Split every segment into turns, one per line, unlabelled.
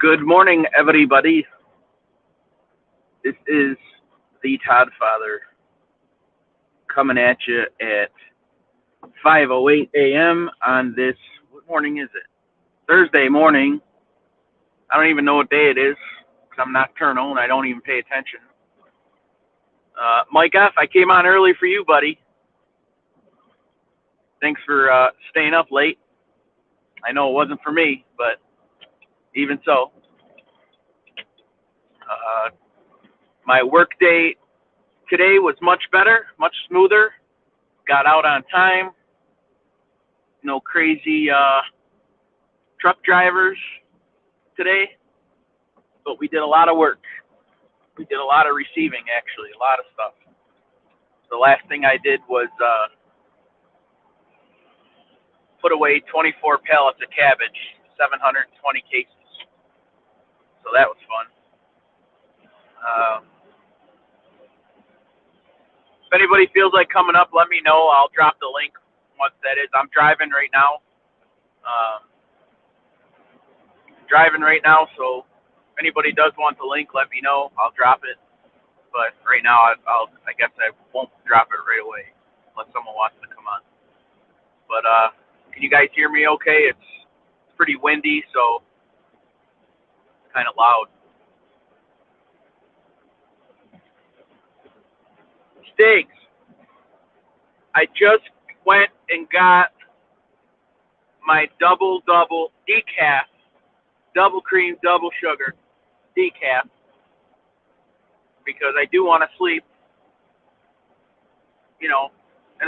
Good morning, everybody. This is the Todd Father coming at you at 5:08 a.m. on this. What morning is it? Thursday morning. I don't even know what day it is because I'm nocturnal and I don't even pay attention. Mike F., I came on early for you, buddy. Thanks for staying up late. I know it wasn't for me, but even so. My work day today was much better, much smoother. Got out on time. No crazy truck drivers today, but we did a lot of work. We did a lot of receiving, actually, a lot of stuff. The last thing I did was put away 24 pallets of cabbage, 720 cases. So that was fun. If anybody feels like coming up, let me know. I'll drop the link once that is. I'm driving right now. So if anybody does want the link, let me know. I'll drop it. But right now, I guess I won't drop it right away unless someone wants to come on. But can you guys hear me okay? It's pretty windy, so kind of loud. Steaks. I just went and got my double decaf, double cream, double sugar decaf because I do want to sleep, in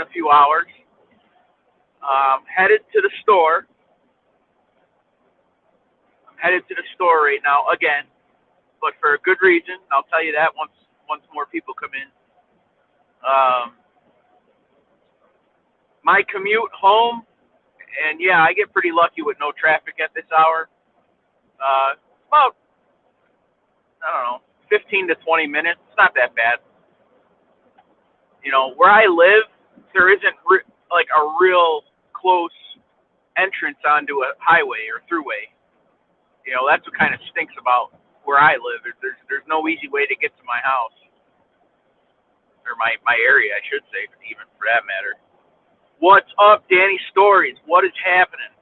a few hours. Headed to the store. I'm headed to the store right now again, but for a good reason. I'll tell you that once more people come in. My commute home, and yeah, I get pretty lucky with no traffic at this hour. About, 15 to 20 minutes. It's not that bad. Where I live, there isn't like a real close entrance onto a highway or throughway. That's what kind of stinks about where I live. There's no easy way to get to my house. Or my area, I should say, even for that matter. What's up, Danny Stories? What is happening?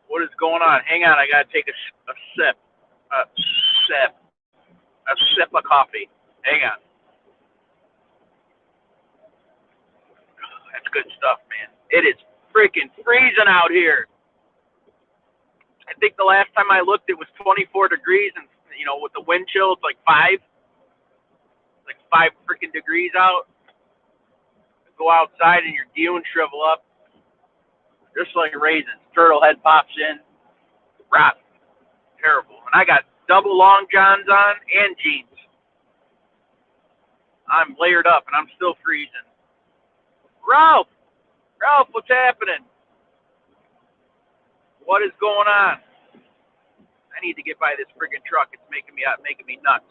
What is going on? Hang on, I gotta take a sip of coffee. Hang on. That's good stuff, man. It is freaking freezing out here. I think the last time I looked, it was 24 degrees, and with the wind chill, it's like 5 freaking degrees out. Go outside and your dunes shrivel up, just like raisins. Turtle head pops in, rotten, terrible. And I got double long johns on and jeans. I'm layered up and I'm still freezing. Ralph, what's happening? What is going on? I need to get by this friggin' truck. It's making me nuts.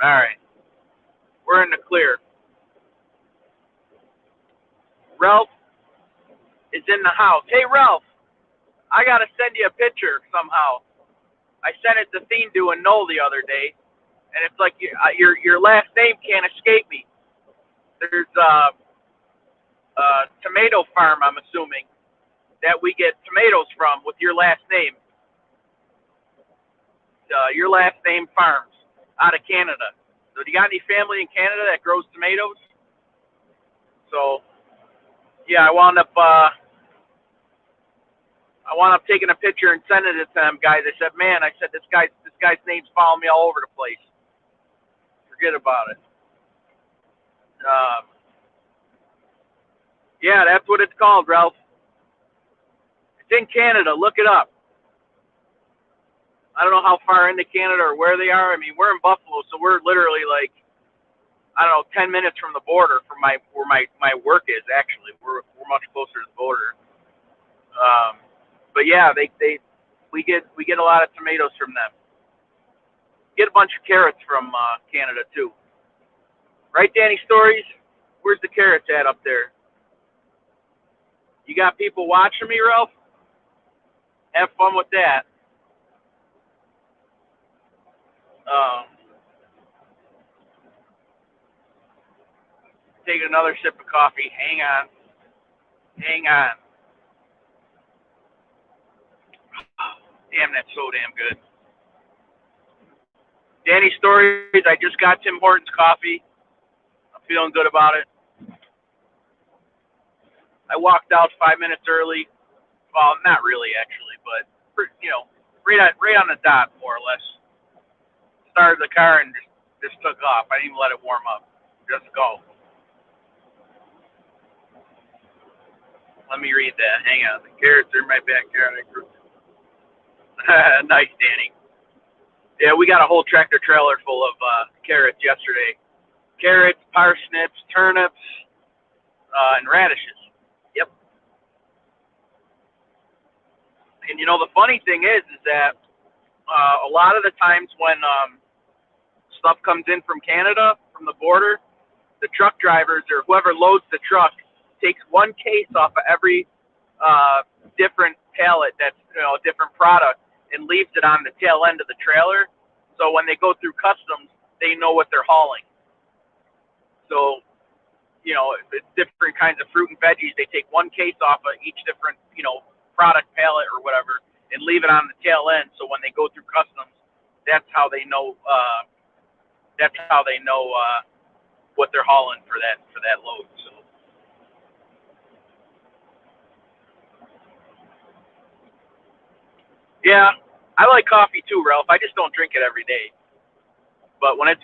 All right, we're in the clear. Ralph is in the house. Hey, Ralph, I got to send you a picture somehow. I sent it to Thindu and Noel the other day, and it's like your last name can't escape me. There's a tomato farm, I'm assuming, that we get tomatoes from with your last name. Your last name farms out of Canada. So do you got any family in Canada that grows tomatoes? So yeah, I wound up taking a picture and sending it to them guys. I said, man, this guy's name's following me all over the place. Forget about it. Yeah, that's what it's called, Ralph. It's in Canada. Look it up. I don't know how far into Canada or where they are. I mean, we're in Buffalo, so we're literally like, 10 minutes from the border from where my work is. Actually, we're much closer to the border. But yeah, we get a lot of tomatoes from them. Get a bunch of carrots from Canada too. Right, Danny Stories? Where's the carrots at up there? You got people watching me, Ralph? Have fun with that. Um, take another sip of coffee. Hang on. Hang on. Damn, that's so damn good. Danny Stories, I just got Tim Hortons coffee. I'm feeling good about it. I walked out 5 minutes early. Well, not really, actually, but, right on the dot, more or less. Started the car and just took off. I didn't even let it warm up. Just go. Let me read that. Hang on. The carrots are in my backyard. I grew. Nice, Danny. Yeah, we got a whole tractor trailer full of carrots yesterday. Carrots, parsnips, turnips, and radishes. Yep. And the funny thing is that a lot of the times when stuff comes in from Canada, from the border, the truck drivers or whoever loads the truck takes one case off of every different pallet that's a different product and leaves it on the tail end of the trailer. So when they go through customs, they know what they're hauling. So, if it's different kinds of fruit and veggies, they take one case off of each different, product pallet or whatever and leave it on the tail end. So when they go through customs, that's how they know. What they're hauling for that load. So. Yeah, I like coffee too, Ralph. I just don't drink it every day. But when it's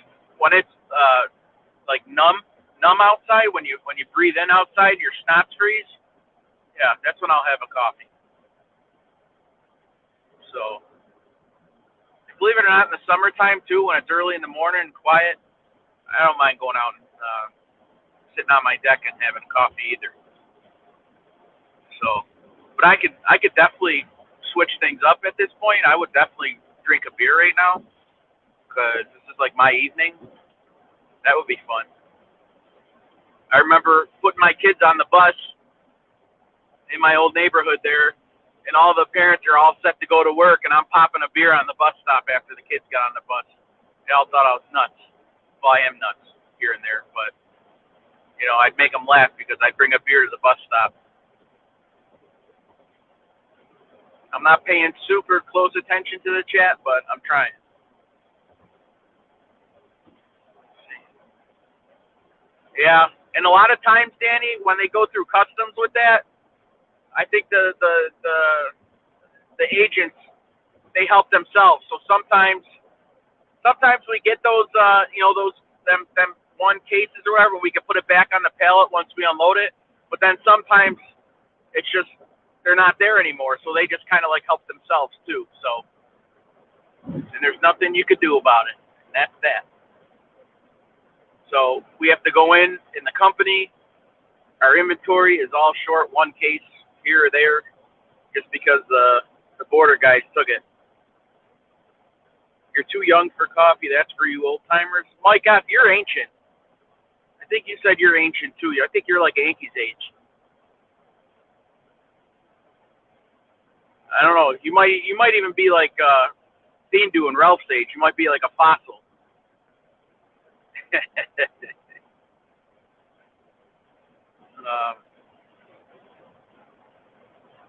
like numb outside, when you breathe in outside, your snots freeze. Yeah, that's when I'll have a coffee. So, believe it or not, in the summertime too, when it's early in the morning and quiet, I don't mind going out and sitting on my deck and having coffee either. So, but I could definitely switch things up at this point. I would definitely drink a beer right now because this is like my evening. That would be fun. I remember putting my kids on the bus in my old neighborhood there, and all the parents are all set to go to work, and I'm popping a beer on the bus stop after the kids got on the bus. They all thought I was nuts. Well, I am nuts here and there, but I'd make them laugh because I'd bring a beer to the bus stop. I'm not paying super close attention to the chat, but I'm trying. Yeah, and a lot of times, Danny, when they go through customs with that, I think the agents, they help themselves. So sometimes we get those them one cases or whatever. We can put it back on the pallet once we unload it. But then sometimes it's just they're not there anymore, so they just kind of like help themselves too. So, and there's nothing you could do about it. And that's that. So we have to go in the company. Our inventory is all short one case here or there, just because the border guys took it. You're too young for coffee. That's for you old timers. Mike F., you're ancient. I think you said you're ancient too. I think you're like Yankees age. I don't know. You might even be like Dean doing Ralph's age. You might be like a fossil.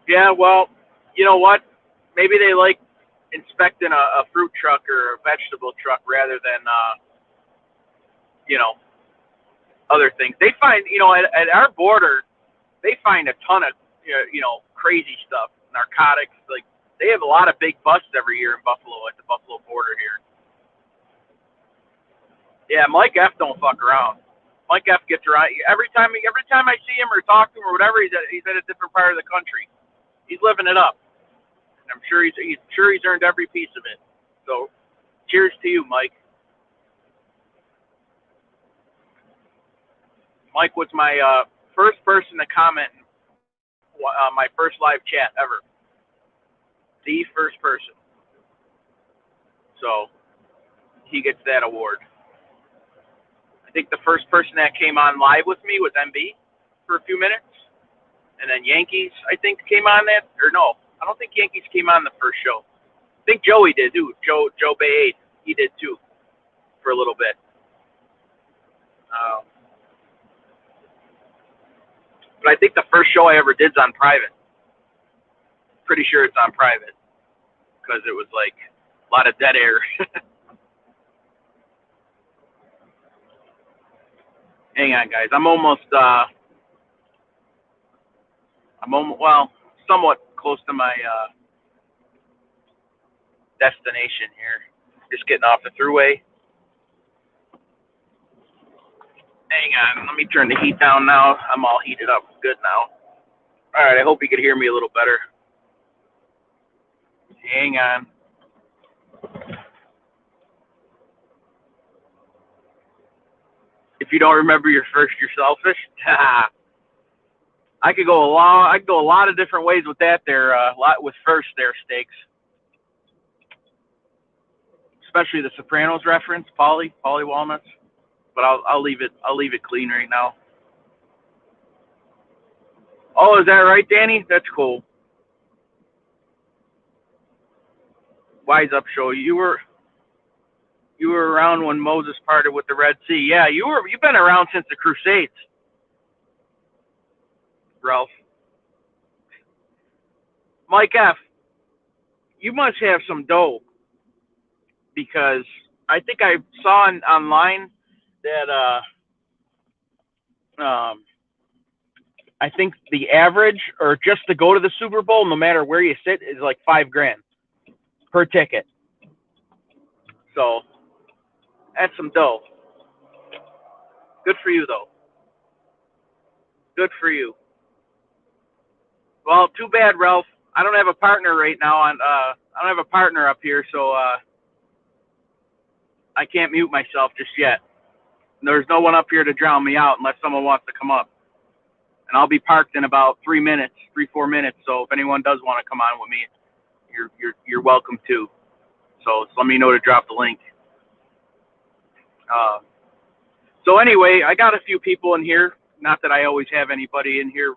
Yeah, well, you know what? Maybe they like inspecting a fruit truck or a vegetable truck rather than other things. They find at our border, they find a ton of crazy stuff, narcotics. Like they have a lot of big busts every year in Buffalo at the Buffalo border here. Yeah, Mike F. don't fuck around. Mike F. gets around every time I see him or talk to him or whatever. He's at a different part of the country. He's living it up. And I'm sure he's earned every piece of it. So, cheers to you, Mike. Mike was my first person to comment on my first live chat ever. The first person. So, he gets that award. I think the first person that came on live with me was MB for a few minutes. And then Yankees, I think, came on that. Or no, I don't think Yankees came on the first show. I think Joey did, too. Joe Bay 8, he did, too. for a little bit. But I think the first show I ever did is on private. Pretty sure it's on private because it was like a lot of dead air. Hang on, guys. I'm almost well, somewhat close to my destination here. Just getting off the thruway. Hang on. Let me turn the heat down now. I'm all heated up. Good now. All right. I hope you can hear me a little better. Hang on. If you don't remember your first, you're selfish. I could go a lot of different ways with that there. A lot with first there steaks, especially the Sopranos reference, Polly Walnuts. But I'll leave it clean right now. Oh, is that right, Danny? That's cool. Wise Up Show. You were around when Moses parted with the Red Sea. Yeah, you've been around since the Crusades, Ralph. Mike F., you must have some dough because I think I saw online that I think the average or just to go to the Super Bowl, no matter where you sit, is like $5,000 per ticket. So that's some dough. Good for you, though. Good for you. Well, too bad, Ralph. I don't have a partner right now. I don't have a partner up here, so I can't mute myself just yet. There's no one up here to drown me out unless someone wants to come up. And I'll be parked in about 4 minutes. So if anyone does want to come on with me, you're welcome to. So just let me know to drop the link. So anyway, I got a few people in here. Not that I always have anybody in here,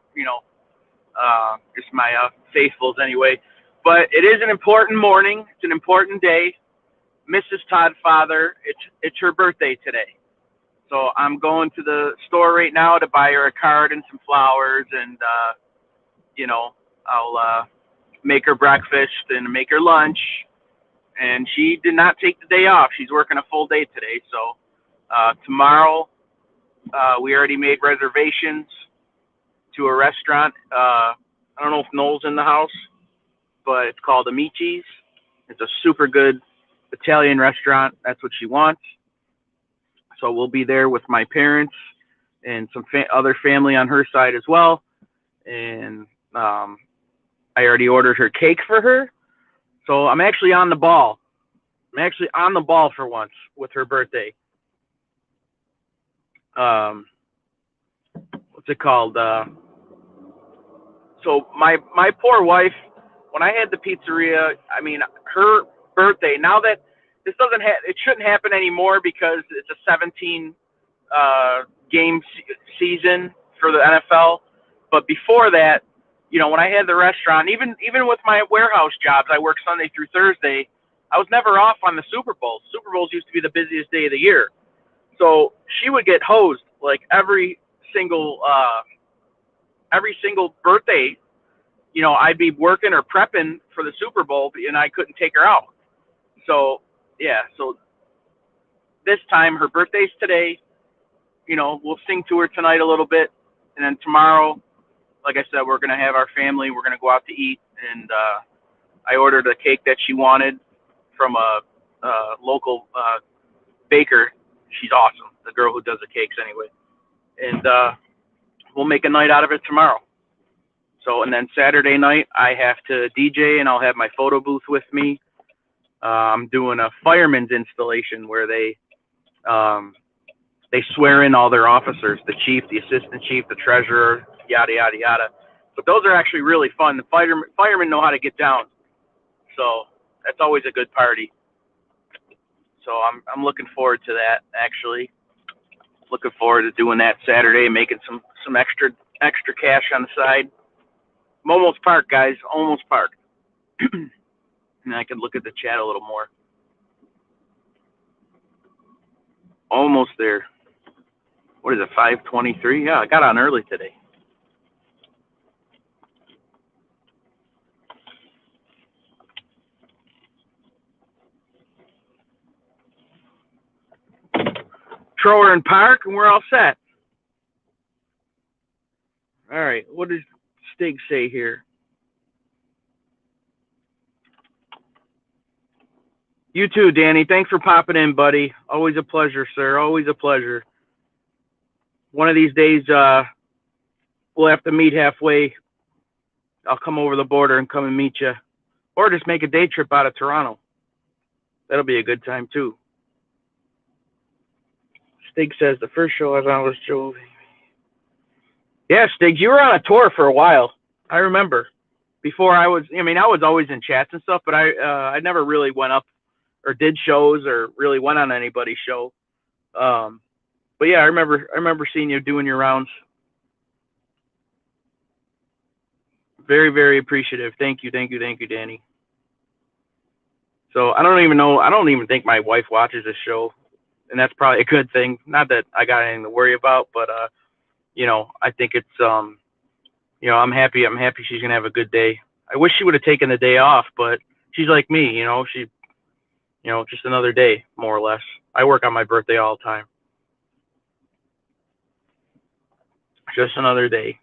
just my faithfuls anyway. But it is an important morning. It's an important day. Mrs. Todd Father, it's her birthday today. So I'm going to the store right now to buy her a card and some flowers, and I'll make her breakfast and make her lunch. And she did not take the day off. She's working a full day today. So tomorrow, we already made reservations to a restaurant. I don't know if Noel's in the house, but it's called Amici's. It's a super good Italian restaurant. That's what she wants. So we'll be there with my parents and some other family on her side as well. And I already ordered her cake for her. So I'm actually on the ball. For once with her birthday. What's it called? So my poor wife, when I had the pizzeria, I mean, her birthday, now that this it shouldn't happen anymore because it's a 17 game season for the NFL. But before that, when I had the restaurant, even with my warehouse jobs, I worked Sunday through Thursday. I was never off on the Super Bowl. Super Bowls used to be the busiest day of the year. So she would get hosed like every single birthday. I'd be working or prepping for the Super Bowl, and I couldn't take her out. So yeah, so this time her birthday's today. We'll sing to her tonight a little bit, and then tomorrow, like I said, we're gonna have our family. We're gonna go out to eat, and I ordered a cake that she wanted from a local baker. She's awesome, the girl who does the cakes anyway. And we'll make a night out of it tomorrow. So, and then Saturday night, I have to DJ, and I'll have my photo booth with me. I'm doing a fireman's installation where they swear in all their officers, the chief, the assistant chief, the treasurer, yada, yada, yada. But those are actually really fun. The firemen know how to get down. So that's always a good party. So I'm looking forward to that, actually. Looking forward to doing that Saturday, making some extra cash on the side. I'm almost parked, guys. Almost parked. And I can look at the chat a little more. Almost there. What is it, 5:23? Yeah, I got on early today. Trower and Park, and we're all set. All right, what does Stig say here? You too, Danny. Thanks for popping in, buddy. Always a pleasure, sir. Always a pleasure. One of these days, we'll have to meet halfway. I'll come over the border and come and meet you. Or just make a day trip out of Toronto. That'll be a good time, too. Stig says the first show I was on was Joe. Yeah, Stig, you were on a tour for a while. I remember. Before I was always in chats and stuff, but I never really went up or did shows or really went on anybody's show. But yeah, I remember seeing you doing your rounds. Very, very appreciative. Thank you, Danny. So I don't even think my wife watches this show, and that's probably a good thing. Not that I got anything to worry about, but I think it's I'm happy she's gonna have a good day. I wish she would have taken the day off, but she's like me, she just another day, more or less. I work on my birthday all the time. Just another day.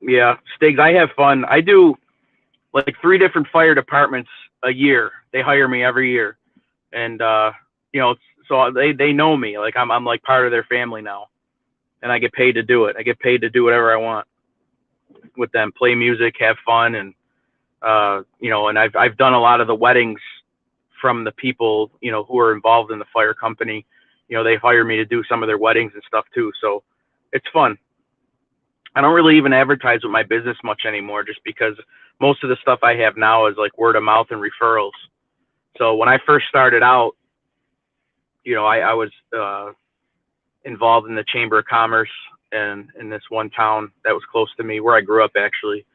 Yeah, Stigs, I have fun. I do like 3 different fire departments a year. They hire me every year. And so they know me. Like I'm like part of their family now. And I get paid to do it. I get paid to do whatever I want with them, play music, have fun, and and I've done a lot of the weddings from the people, who are involved in the fire company. They hire me to do some of their weddings and stuff too. So it's fun. I don't really even advertise with my business much anymore, just because most of the stuff I have now is like word of mouth and referrals. So when I first started out, I was involved in the Chamber of Commerce and in this one town that was close to me, where I grew up actually.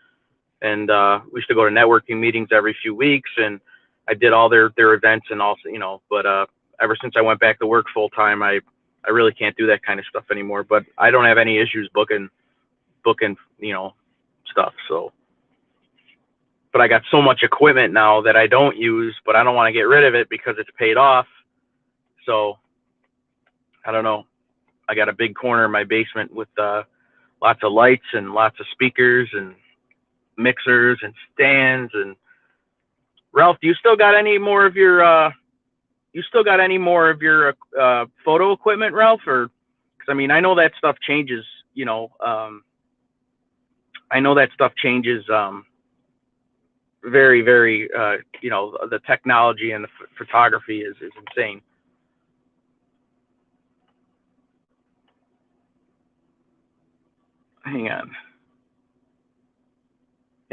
And we used to go to networking meetings every few weeks, and I did all their events and also, but ever since I went back to work full time, I really can't do that kind of stuff anymore. But I don't have any issues booking stuff. So, but I got so much equipment now that I don't use, but I don't want to get rid of it because it's paid off. So I don't know. I got a big corner in my basement with lots of lights and lots of speakers and mixers and stands. And Ralph, do you still got any more of your photo equipment, Ralph? Or because I know that stuff changes. I know that stuff changes very, very. The technology and the photography is insane. Hang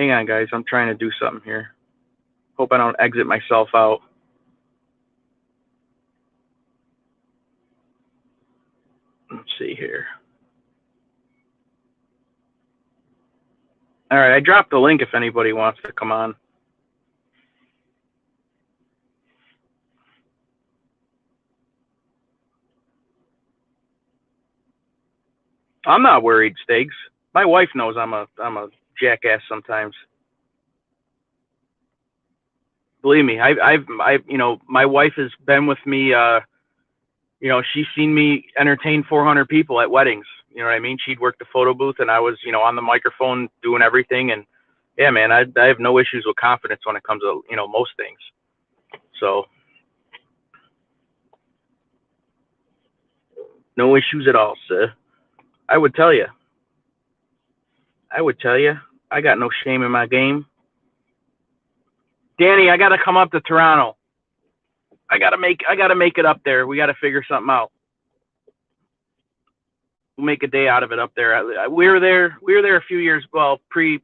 on, guys. I'm trying to do something here. Hope I don't exit myself out. Let's see here. All right, I dropped the link if anybody wants to come on. I'm not worried, Stiggs. My wife knows I'm a jackass sometimes. Believe me, I've my wife has been with me. She's seen me entertain 400 people at weddings. You know what I mean? She'd work the photo booth, and I was, on the microphone doing everything. And yeah, man, I have no issues with confidence when it comes to, most things. So no issues at all, sir. I would tell you. I got no shame in my game. Danny, I got to come up to Toronto. I gotta make it up there. We gotta figure something out. We'll make a day out of it up there. We were there a few years. Well, pre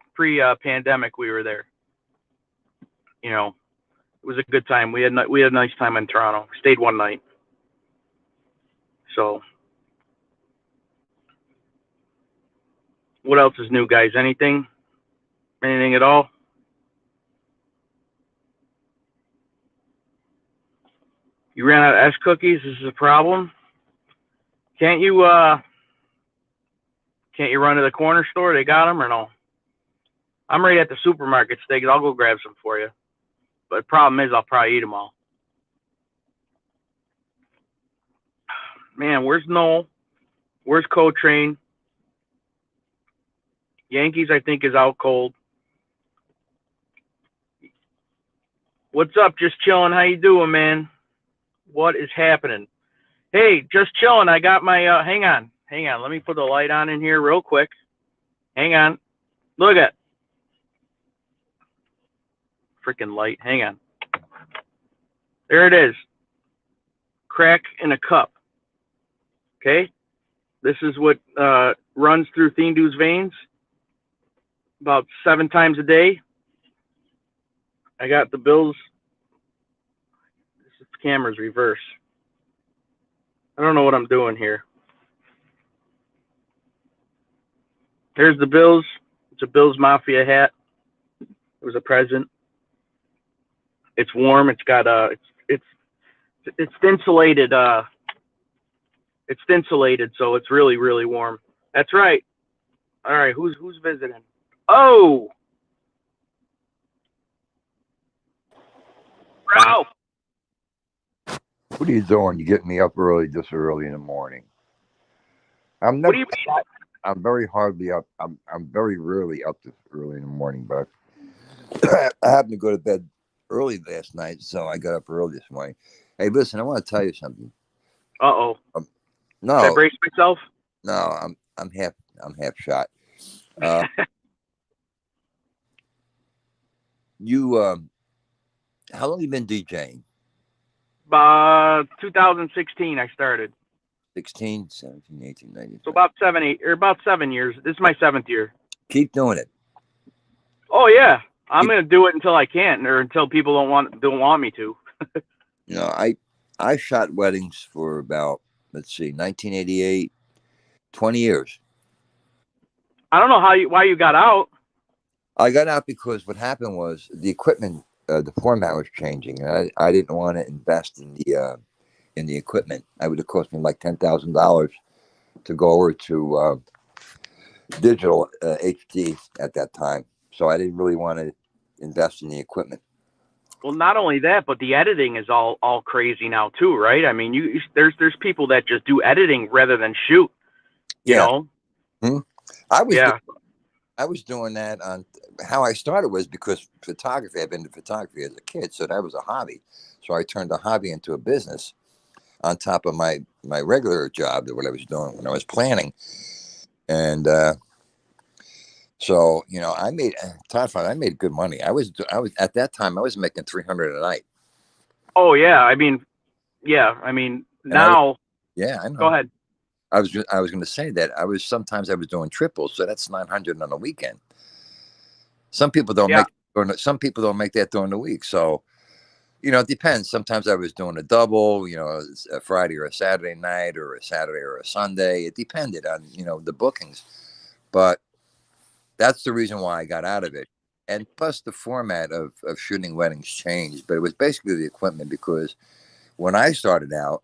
pandemic, we were there. It was a good time. We had a nice time in Toronto. Stayed one night. So, what else is new, guys? Anything? Anything at all? You ran out of S cookies. This is a problem. Can't you run to the corner store? They got them or no? I'm right at the supermarket, Steaks. I'll go grab some for you. But the problem is, I'll probably eat them all. Man, where's Noel? Where's Coltrane? Yankees, I think, is out cold. What's up? Just chilling. How you doing, man? What is happening? Hey, just chilling. I got my, hang on. Let me put the light on in here real quick. Hang on. Look at freaking light. Hang on. There it is. Crack in a cup. Okay? This is what runs through Thindu's veins about 7 times a day. I got the Bills. This camera's reverse. I don't know what I'm doing here. There's the Bills. It's a Bills Mafia hat. It was a present. It's warm. It's got it's insulated. It's insulated, so it's really, really warm. That's right. All right, who's visiting? Oh, Ralph.
What are you doing? You getting me up early, this early in the morning? I'm
What
never.
do you mean?
I'm very hardly up. I'm very rarely up this early in the morning, but I happened to go to bed early last night, so I got up early this morning. Hey, listen, I want to tell you something.
Uh-oh. Should I
No,
brace myself?
no, I'm half shot. You how long you been DJing?
2016 I started.
16, 17, 18, 19.
So about 7 years. This is my 7th year.
Keep doing it.
Oh yeah, I'm gonna do it until I can't, or until people don't want me to.
You know, I shot weddings for about, let's see, 1988, 20 years.
I don't know why you got out.
I got out because what happened was the equipment, the format was changing, and I didn't want to invest in the equipment. It would have cost me like $10,000 to go over to digital HD at that time. So I didn't really want to invest in the equipment.
Well, not only that, but the editing is all crazy now too, right? I mean, there's people that just do editing rather than shoot. You know?
I was doing that on how I started was because photography. I've been into photography as a kid, so that was a hobby. So I turned the hobby into a business on top of my regular job, that what I was doing when I was planning. And so, you know, I made good money. I was at that time I was making $300 a night.
Oh yeah, I mean now.
I know.
Go ahead.
I was going to say that sometimes I was doing triples, so that's 900 on a weekend. Some people don't make that during the week. So, you know, it depends. Sometimes I was doing a double, you know, a Friday or a Saturday night, or a Saturday or a Sunday. It depended on, you know, the bookings. But that's the reason why I got out of it. And plus the format of shooting weddings changed, but it was basically the equipment, because when I started out,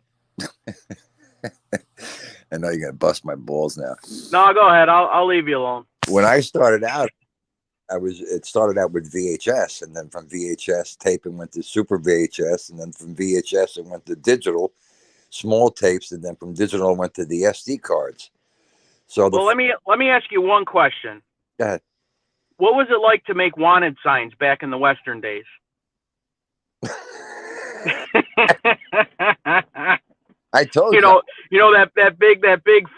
I know you're going to bust my balls now.
No, go ahead. I'll leave you alone.
When I started out, it started out with VHS, and then from VHS tape it went to Super VHS, and then from VHS it went to digital, small tapes, and then from digital it went to the SD cards. So
let me ask you one question.
Go ahead.
What was it like to make wanted signs back in the Western days?
I told you.
You know that big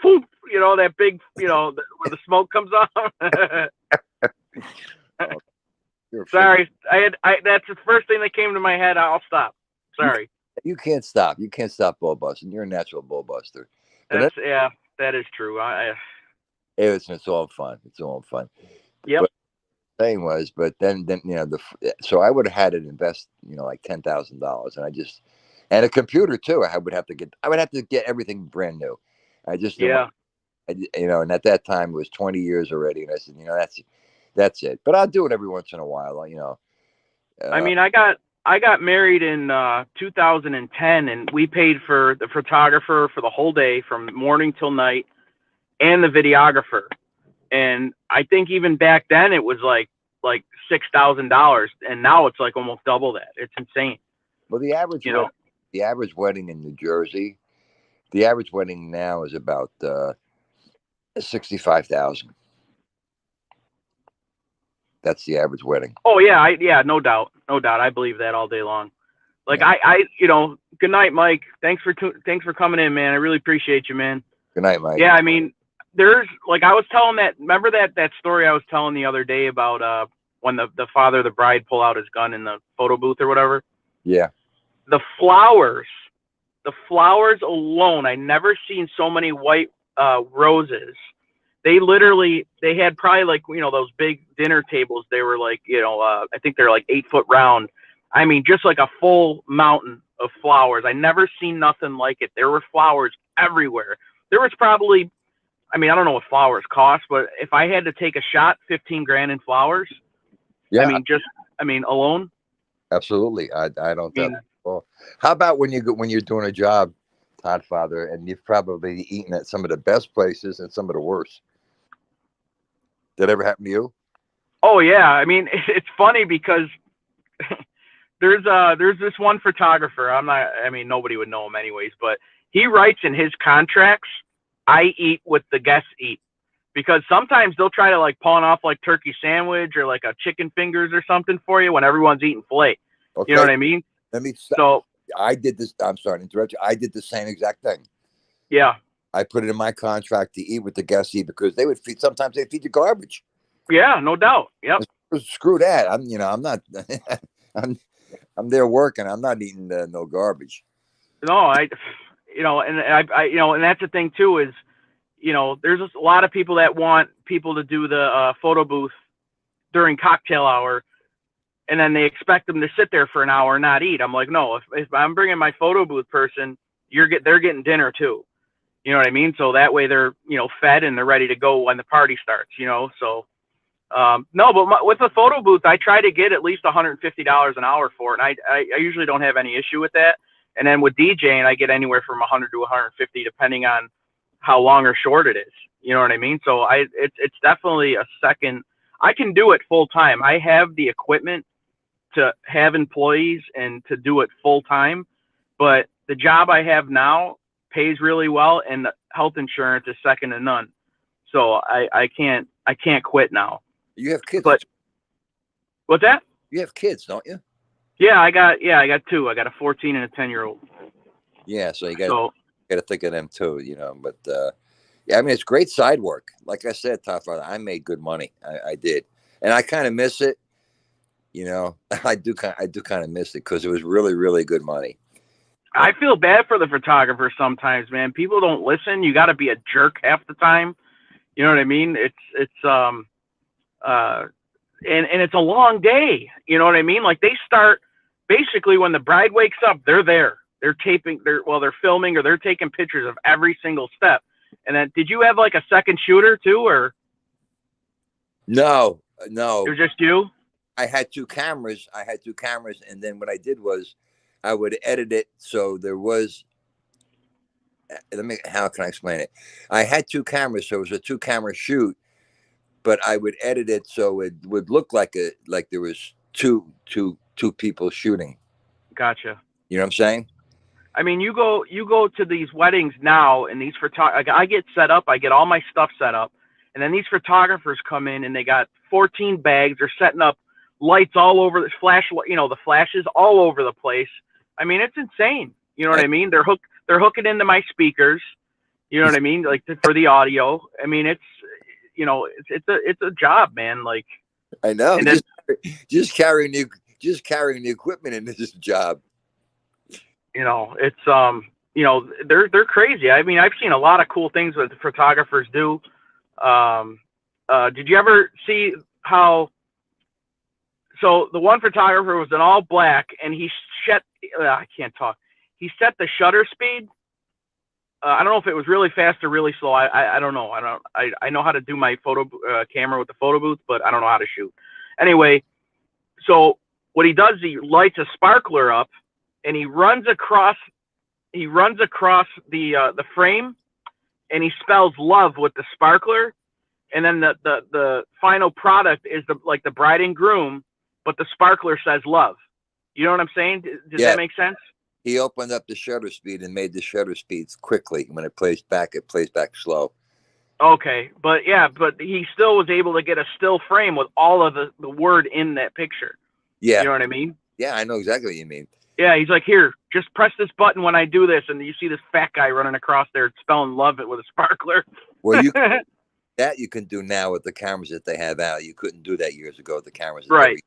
whoop, you know, that big, you know, where the smoke comes off. Sorry, that's the first thing that came to my head. I'll stop. Sorry.
You can't stop. You can't stop bull busting. You're a natural bull buster.
That is true.
It's all fun. It's all fun.
Yep.
But the thing was, but then you know, so I would have had to invest, you know, like $10,000, and a computer too. I would have to get everything brand new. I just you know, and at that time it was 20 years already, and I said, you know, that's it. But I'll do it every once in a while, you know.
I mean, I got I got married in 2010, and we paid for the photographer for the whole day from morning till night, and the videographer. And I think even back then it was like $6,000, and now it's like almost double that. It's insane.
Well, the average wedding in New Jersey, the average wedding now is about 65,000. That's the average wedding.
Oh yeah, no doubt. I believe that all day long. Like I good night, Mike. Thanks for coming in, man. I really appreciate you, man.
Good night, Mike.
Yeah, I mean, there's like I was telling remember that story I was telling the other day about when the father of the bride pull out his gun in the photo booth or whatever?
Yeah.
The flowers alone, I never seen so many white roses. They had probably like, those big dinner tables. They were like, I think they're like 8 foot round. I mean, just like a full mountain of flowers. I never seen nothing like it. There were flowers everywhere. There was probably, I mean, I don't know what flowers cost, but if I had to take a shot, 15 grand in flowers.
Yeah.
I mean, alone.
Absolutely. I don't doubt that. Well, how about when you're doing a job, Todd Father, and you've probably eaten at some of the best places and some of the worst? Did that ever happen to you?
Oh yeah. I mean, it's funny because there's this one photographer. Nobody would know him anyways, but he writes in his contracts, I eat what the guests eat. Because sometimes they'll try to like pawn off like turkey sandwich or like a chicken fingers or something for you when everyone's eating filet. Okay. You know what I mean?
Let me stop. So I did this. I'm sorry to interrupt you. I did the same exact thing.
Yeah. I
put it in my contract to eat what the guests eat because sometimes they feed you garbage.
Yeah, no doubt. Yep.
Screw that. I'm not, I'm there working. I'm not eating no garbage.
No, and that's the thing too is, there's a lot of people that want people to do the photo booth during cocktail hour, and then they expect them to sit there for an hour and not eat. I'm like, no, if I'm bringing my photo booth person, they're getting dinner too. You know what I mean? So that way they're, fed and they're ready to go when the party starts, so. No, but with the photo booth, I try to get at least $150 an hour for it. And I usually don't have any issue with that. And then with DJing, I get anywhere from 100 to 150, depending on how long or short it is. You know what I mean? So it's definitely a second. I can do it full time. I have the equipment to have employees and to do it full time. But the job I have now pays really well, and the health insurance is second to none. So I can't quit now.
You have kids?
But what's that?
You have kids, don't you?
Yeah, I got two. I got a 14 and a 10-year-old.
Yeah, so you got to think of them too, But yeah, I mean, it's great side work. Like I said, Todd Father, I made good money. I did, and I kind of miss it. I do kind of miss it because it was really, really good money.
I feel bad for the photographer sometimes, man. People don't listen. You got to be a jerk half the time. You know what I mean? And it's a long day. You know what I mean? Like they start basically when the bride wakes up, they're there. They're taping, they're filming or they're taking pictures of every single step. And then did you have like a second shooter too, or?
No. It
was just you?
I had two cameras. And then what I did was I would edit it. So there was, how can I explain it? I had two cameras. So it was a 2-camera shoot. But I would edit it so it would look like there was two people shooting.
Gotcha.
You know what I'm saying?
I mean, you go to these weddings now, and these I get set up. I get all my stuff set up, and then these photographers come in, and they got 14 bags. They're setting up lights all over the the flashes all over the place. I mean, it's insane. You know what I mean? They're hooking into my speakers. You know what I mean? Like for the audio. I mean, it's. It's a job, man. Like
I know. And just carrying the equipment in this job.
It's they're crazy. I mean, I've seen a lot of cool things that the photographers do. Did you ever see how? So the one photographer was in all black, and he I can't talk. He set the shutter speed. I don't know if it was really fast or really slow. I don't know. I know how to do my photo camera with the photo booth, but I don't know how to shoot. Anyway, so what he does, he lights a sparkler up, and he runs across the frame, and he spells love with the sparkler, and then the final product is the bride and groom, but the sparkler says love. You know what I'm saying? Does that make sense?
He opened up the shutter speed and made the shutter speeds quickly. When it plays back slow.
Okay, but he still was able to get a still frame with all of the word in that picture.
Yeah.
You know what I mean?
Yeah, I know exactly what you mean.
Yeah, he's like, here, just press this button when I do this, and you see this fat guy running across there spelling love it with a sparkler.
Well, that you can do now with the cameras that they have out. You couldn't do that years ago with the cameras.
Right.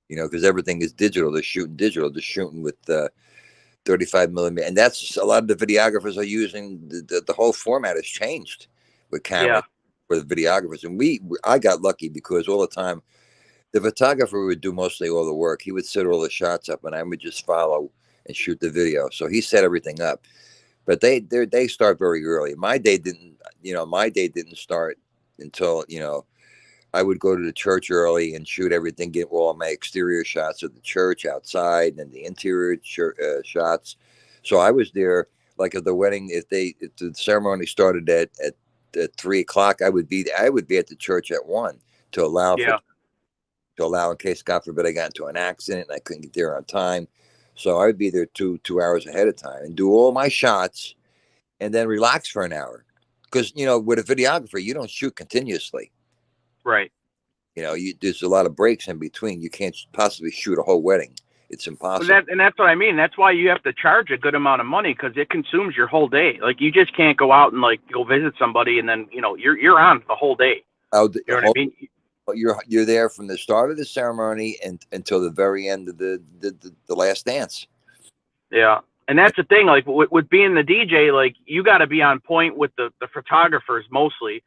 Because everything is digital. They're shooting digital. They're shooting with 35 millimeter. And that's a lot of the videographers are using. The whole format has changed with cameras for the videographers. And I got lucky because all the time, the photographer would do mostly all the work. He would set all the shots up, and I would just follow and shoot the video. So he set everything up. But they start very early. My day didn't start until, I would go to the church early and shoot everything, get all my exterior shots of the church outside and the interior shots. So I was there, like at the wedding, if the ceremony started at 3:00, I would be at the church at 1 to allow in case, God forbid, I got into an accident and I couldn't get there on time. So I would be there 2 hours ahead of time and do all my shots and then relax for an hour. Because, with a videographer, you don't shoot continuously.
Right.
There's a lot of breaks in between. You can't possibly shoot a whole wedding. It's impossible.
And that's what I mean. That's why you have to charge a good amount of money, because it consumes your whole day. Like, you just can't go out and go visit somebody and then, you're on the whole day.
You
know what I mean?
You're there from the start of the ceremony and until the very end of the last dance.
Yeah. And that's the thing, like with being the DJ, like you got to be on point with the photographers mostly,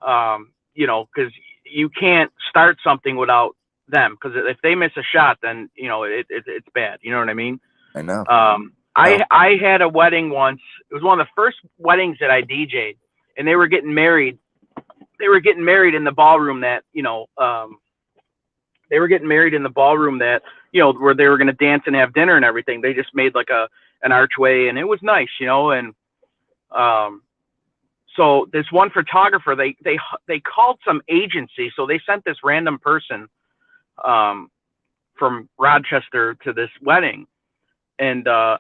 because you can't start something without them. Because if they miss a shot, then it's bad. You know what I mean?
I know.
I had a wedding once. It was one of the first weddings that I DJ'd, and they were getting married. They were getting married in the ballroom that where they were going to dance and have dinner and everything. They just made like an archway, and it was nice, and so this one photographer, they called some agency, so they sent this random person from Rochester to this wedding, and I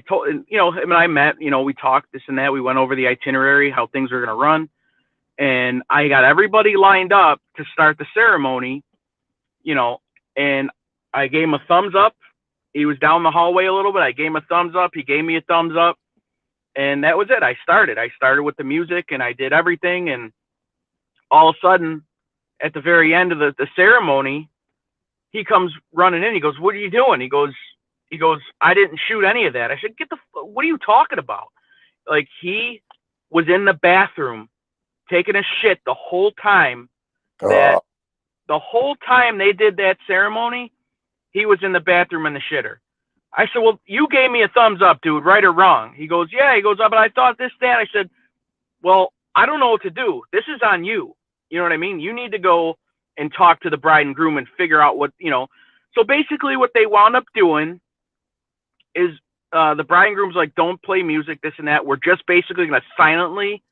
told him and I met, we talked this and that, we went over the itinerary, how things were going to run, and I got everybody lined up to start the ceremony, and I gave him a thumbs up. He was down the hallway a little bit. I gave him a thumbs up. He gave me a thumbs up. And that was it. I started with the music, and I did everything. And all of a sudden, at the very end of the ceremony, he comes running in. He goes, "What are you doing?" He goes, "I didn't shoot any of that." I said, "What are you talking about?" Like, he was in the bathroom taking a shit the whole time the whole time they did that ceremony. He was in the bathroom in the shitter. I said, "Well, you gave me a thumbs up, dude, right or wrong?" He goes, "Yeah." He goes, "Oh, but I thought this, that." I said, "Well, I don't know what to do. This is on you. You know what I mean? You need to go and talk to the bride and groom and figure out what, So basically what they wound up doing is the bride and groom's like, "Don't play music, this and that. We're just basically going to silently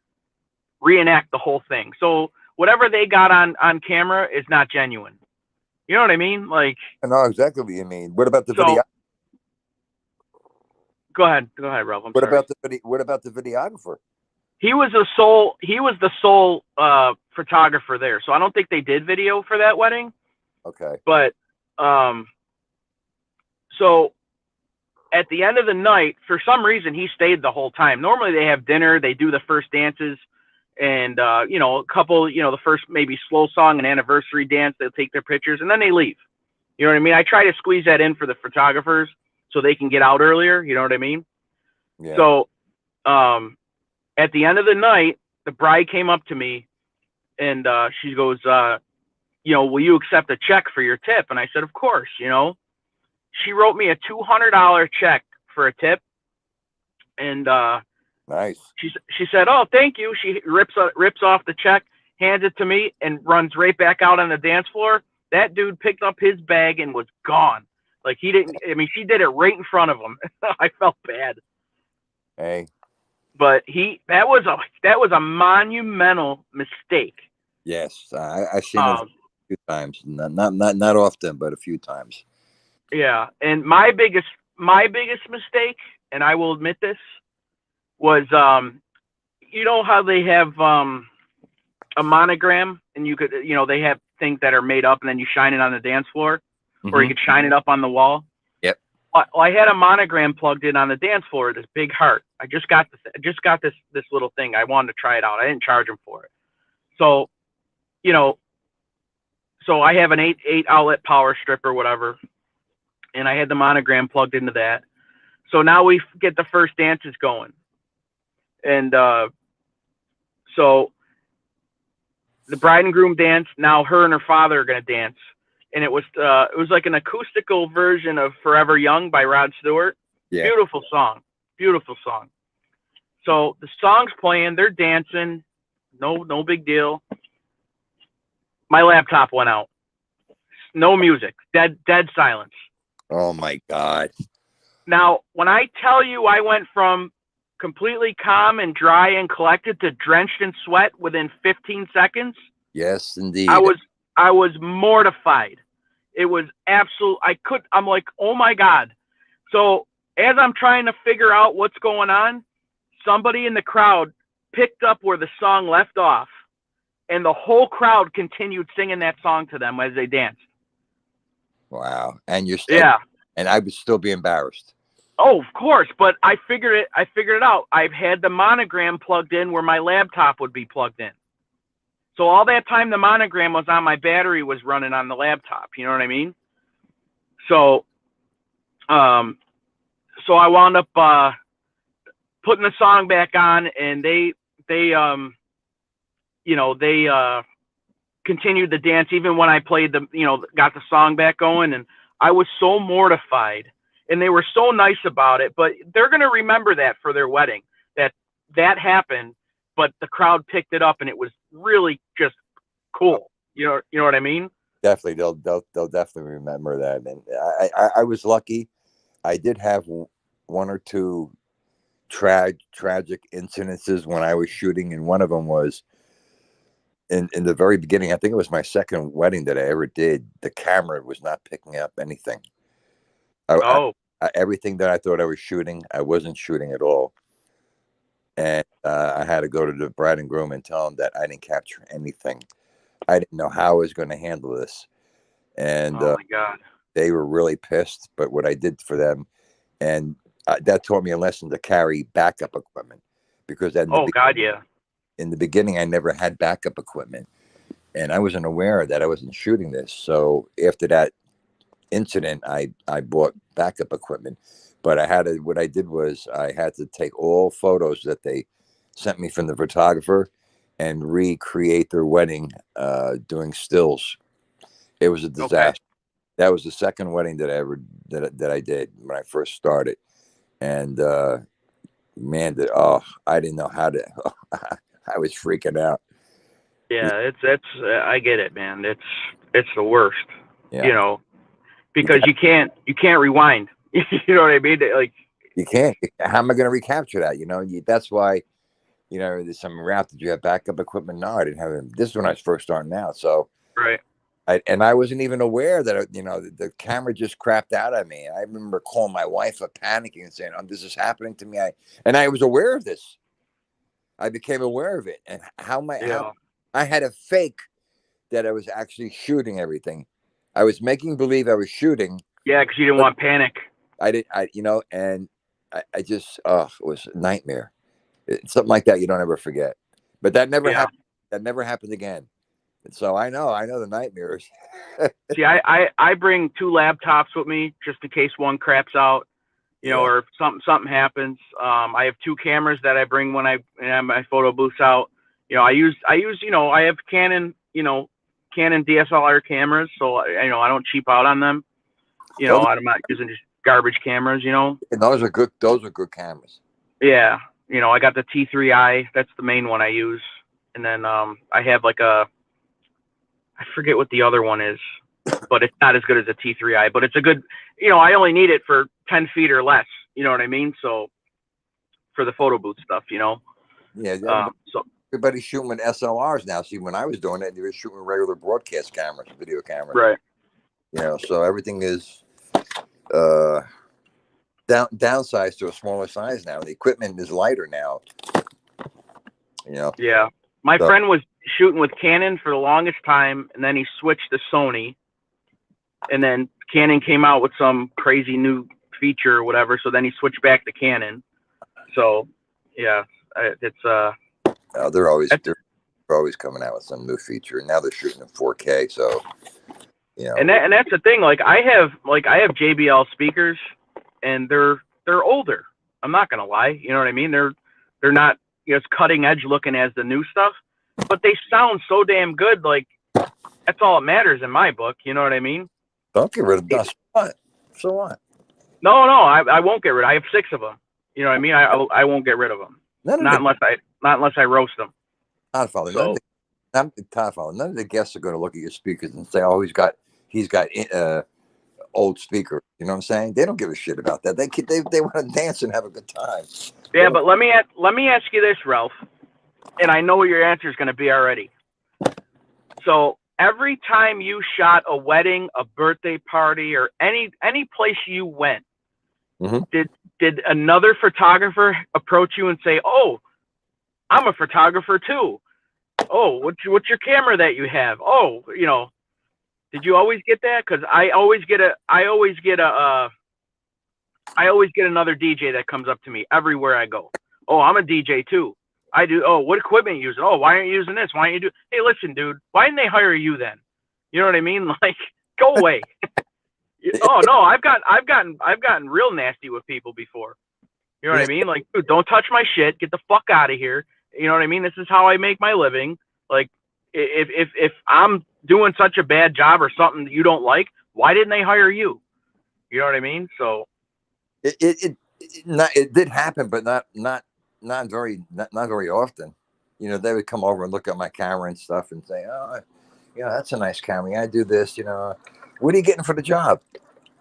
reenact the whole thing. So whatever they got on camera is not genuine." You know what I mean? Like,
I know exactly what you mean. What about the video?
Go ahead, Ralph.
What about the videographer?
He was the sole photographer there. So I don't think they did video for that wedding.
Okay.
But so at the end of the night, for some reason, he stayed the whole time. Normally they have dinner, they do the first dances, and a couple, the first maybe slow song and anniversary dance, they'll take their pictures and then they leave. You know what I mean? I try to squeeze that in for the photographers so they can get out earlier. You know what I mean?
Yeah.
So at the end of the night, the bride came up to me and she goes, "Will you accept a check for your tip?" And I said, "Of course." She wrote me a $200 check for a tip, and
nice.
She said, "Oh, thank you." She rips off the check, hands it to me, and runs right back out on the dance floor that dude picked up his bag and was gone. Like he didn't. I mean, she did it right in front of him. I felt bad.
Hey.
But that was a monumental mistake.
Yes, I've seen it a few times. Not often, but a few times.
Yeah, and my biggest mistake, and I will admit this, was you know how they have a monogram, and you could, you know, they have things that are made up, and then you shine it on the dance floor, or you could shine it up on the wall.
Yep.
Well, I had a monogram plugged in on the dance floor, this big heart. I just got this little thing. I wanted to try it out. I didn't charge them for it. So, you know, so I have an eight outlet power strip or whatever, and I had the monogram plugged into that. So now we get the first dances going, and so the bride and groom dance. Now her and her father are going to dance, and it was like an acoustical version of "Forever Young" by Rod Stewart. Yeah. Beautiful song, beautiful song. So the song's playing, they're dancing, no big deal. My laptop went out. No music, dead silence.
Oh my God.
Now, when I tell you I went from completely calm and dry and collected to drenched in sweat within 15 seconds.
Yes, indeed.
I was mortified. It was absolute. I'm like, oh my God. So as I'm trying to figure out what's going on, somebody in the crowd picked up where the song left off, and the whole crowd continued singing that song to them as they danced.
Wow. And you're
yeah.
And I would still be embarrassed.
Oh, of course, but I figured it out. I've had the monogram plugged in where my laptop would be plugged in. So all that time the monogram was on, my battery was running on the laptop. You know what I mean? So, so I wound up putting the song back on, and they continued the dance even when I played got the song back going, and I was so mortified. And they were so nice about it, but they're going to remember that for their wedding, that happened, but the crowd picked it up, and it was really just cool. You know what I mean?
Definitely. They'll definitely remember that. And I was lucky. I did have one or two tragic incidences when I was shooting. And one of them was in the very beginning. I think it was my second wedding that I ever did. The camera was not picking up anything. Everything that I thought I was shooting, I wasn't shooting at all. And I had to go to the bride and groom and tell them that I didn't capture anything. I didn't know how I was going to handle this. And
oh my God,
they were really pissed. But what I did for them, and that taught me a lesson to carry backup equipment, because in the beginning, I never had backup equipment, and I wasn't aware that I wasn't shooting this. So after that incident, I bought backup equipment, but what I did was I had to take all photos that they sent me from the photographer and recreate their wedding doing stills. It was a disaster. Okay. That was the second wedding that I did when I first started. And man, I didn't know how to I was freaking out.
Yeah, I get it, man. It's the worst. Yeah. Because you can't rewind. You know what I mean? Like,
you can't. How am I going to recapture that? That's why, there's some rap that you have backup equipment. No, I didn't have it. This is when I was first starting out. So,
right.
I wasn't even aware that, the camera just crapped out on me. I remember calling my wife up, panicking and saying, this is happening to me. I was aware of this. I became aware of it. And how I had a fake that I was actually shooting everything. I was making believe I was shooting.
Yeah, because you didn't want panic.
And I just, it was a nightmare. Something like that you don't ever forget. But that never happened. That never happened again. And so I know the nightmares.
See, I bring two laptops with me just in case one craps out, or if something happens. I have two cameras that I bring when I have my photo booths out. I use I have Canon DSLR cameras, so I don't cheap out on them. I'm not using just garbage cameras.
And those are good cameras.
Yeah, I got the T3i. That's the main one I use, and then I have like I forget what the other one is. but it's not as good as a T3i. But it's a good, I only need it for 10 feet or less. You know what I mean? So for the photo booth stuff,
Yeah,
so
everybody's shooting with SLRs now. See, when I was doing it, they were shooting regular broadcast cameras, video cameras.
right.
So everything is downsized to a smaller size now. The equipment is lighter now.
Yeah. My
So,
friend was shooting with Canon for the longest time, and then he switched to Sony, and then Canon came out with some crazy new feature or whatever, so then he switched back to Canon. So yeah, it's
they're always coming out with some new feature, and now they're shooting in 4K. So
and that's the thing. Like I have JBL speakers, and they're older. I'm not gonna lie. You know what I mean? They're not as cutting edge looking as the new stuff, but they sound so damn good. Like that's all that matters in my book. You know what I mean?
Don't get rid of dust. So what?
No, I won't get rid. I have 6 of them. You know what I mean? I won't get rid of them. Not unless I roast them.
Godfather, none of the guests are going to look at your speakers and say, "Oh, he's got old speaker." You know what I'm saying? They don't give a shit about that. They want to dance and have a good time.
Yeah, but let me ask you this, Ralph, and I know what your answer is going to be already. So every time you shot a wedding, a birthday party, or any place you went, did another photographer approach you and say, "Oh, I'm a photographer too. Oh, what's your camera that you have? Oh, did you always get that? Because I always get another DJ that comes up to me everywhere I go. Oh, I'm a DJ too. I do. Oh, what equipment are you using? Oh, why aren't you using this? Why aren't you Hey, listen, dude. Why didn't they hire you then? You know what I mean? Like, go away. Oh no, I've gotten real nasty with people before. You know what I mean? Like, dude, don't touch my shit. Get the fuck out of here. You know what I mean? This is how I make my living. Like, if I'm doing such a bad job or something that you don't like, why didn't they hire you? You know what I mean? So
it did happen, but not very often. They would come over and look at my camera and stuff and say, "Oh, that's a nice camera. I do this. What are you getting for the job?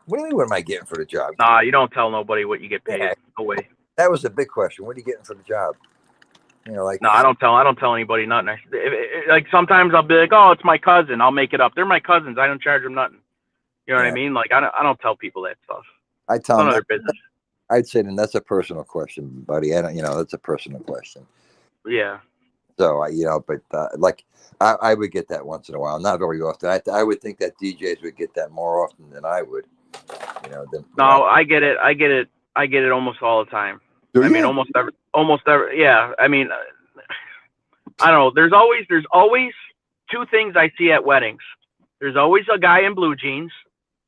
What do you mean? What am I getting for the job?"
Nah, you don't tell nobody what you get paid.
Yeah.
No way.
That was a big question. What are you getting for the job?
No, I don't tell anybody nothing. Like sometimes I'll be like, "Oh, it's my cousin." I'll make it up. They're my cousins. I don't charge them nothing. You know what I mean? Like I don't tell people that stuff.
I tell them
their business.
I'd say then that's a personal question, buddy. I don't, that's a personal question.
Yeah.
So but like I would get that once in a while, not very often. I would think that DJs would get that more often than I would.
I get it. I get it almost all the time. I mean, almost every. Yeah. I mean, I don't know. There's always 2 things I see at weddings. There's always a guy in blue jeans.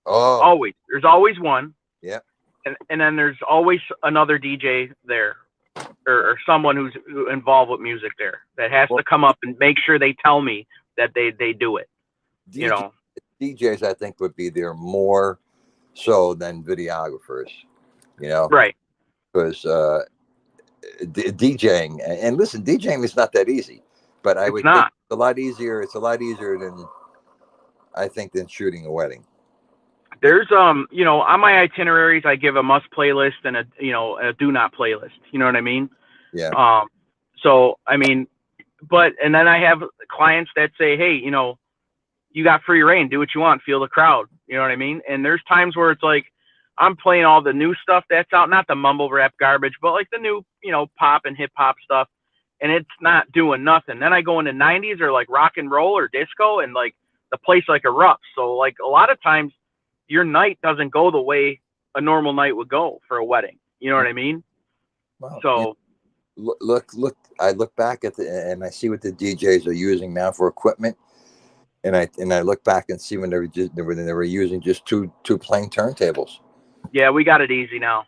Oh.
Always. There's always one.
Yeah.
And then there's always another DJ there, or someone who's involved with music there that has to come up and make sure they tell me that they do it.
DJs, I think, would be there more so than videographers.
Right.
Because DJing, and listen, DJing is not that easy, but I would think it's a lot easier. It's a lot easier than shooting a wedding.
There's on my itineraries I give a must playlist and a do not playlist. You know what I mean?
Yeah.
So I mean, and then I have clients that say, "Hey, you got free reign. Do what you want. Feel the crowd." You know what I mean? And there's times where it's like I'm playing all the new stuff that's out, not the mumble rap garbage, but like the new pop and hip hop stuff, and it's not doing nothing. Then I go into 90s or like rock and roll or disco, and like the place like erupts. So like a lot of times your night doesn't go the way a normal night would go for a wedding. You know what I mean?
Well,
so
look, I look back at and I see what the DJs are using now for equipment. And I look back and see when they were using just two plain turntables.
Yeah, we got it easy now.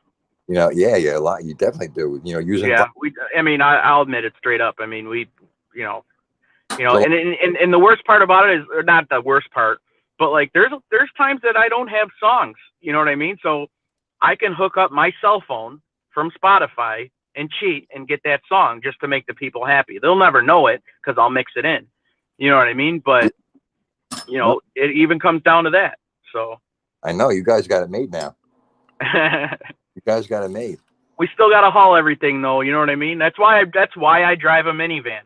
Yeah, a lot. You definitely do. Using.
Yeah, I'll admit it straight up. I mean, and the worst part about it is, or not the worst part, but like there's times that I don't have songs. You know what I mean? So I can hook up my cell phone from Spotify and cheat and get that song just to make the people happy. They'll never know it because I'll mix it in. You know what I mean? But You know, it even comes down to that. So
I know you guys got it made now. You guys got it made.
We still got to haul everything though. You know what I mean? That's why I drive a minivan.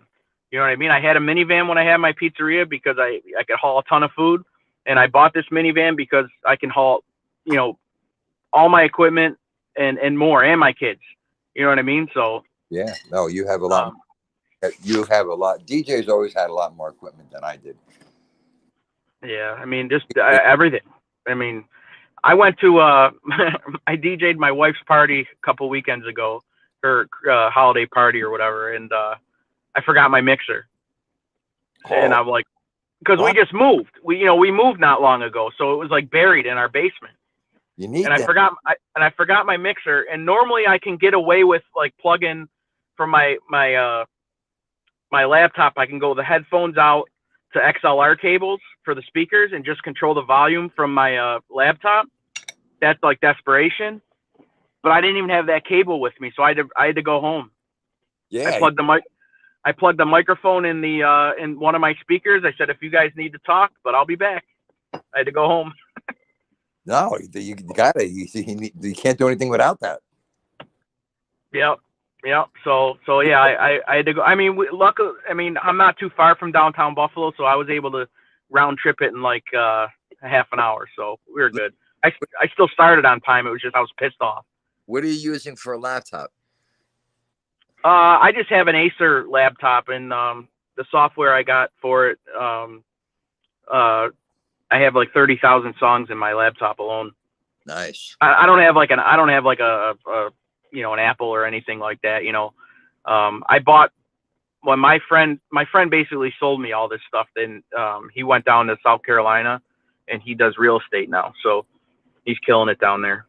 You know what I mean? I had a minivan when I had my pizzeria because I could haul a ton of food, and I bought this minivan because I can haul, you know, all my equipment and more, and my kids. You know what I mean? So
yeah, no, you have a lot. You have a lot. DJ's always had a lot more equipment than I did.
Yeah, I mean, just everything. I mean, I went to I DJ'd my wife's party a couple weekends ago, her holiday party or whatever, and I forgot my mixer. And I'm like, because we just moved. We moved not long ago, so it was like buried in our basement.
You need
and I forgot my mixer. And normally I can get away with like plugging from my laptop. I can go the headphones out to XLR cables for the speakers and just control the volume from my laptop. That's like desperation. But I didn't even have that cable with me, so I had to go home.
Yeah.
I plugged the microphone in in one of my speakers. I said, if you guys need to talk, but I'll be back. I had to go home.
No, you got it. You can't do anything without that.
Yep. So yeah, I had to go. I mean, luckily, I'm not too far from downtown Buffalo, so I was able to round trip it in like a half an hour. So we were good. I still started on time. It was just I was pissed off.
What are you using for a laptop?
I just have an Acer laptop, and the software I got for it, I have like 30,000 songs in my laptop alone.
Nice.
I don't have like an Apple or anything like that. I bought when my friend basically sold me all this stuff. Then he went down to South Carolina, and he does real estate now. So he's killing it down there.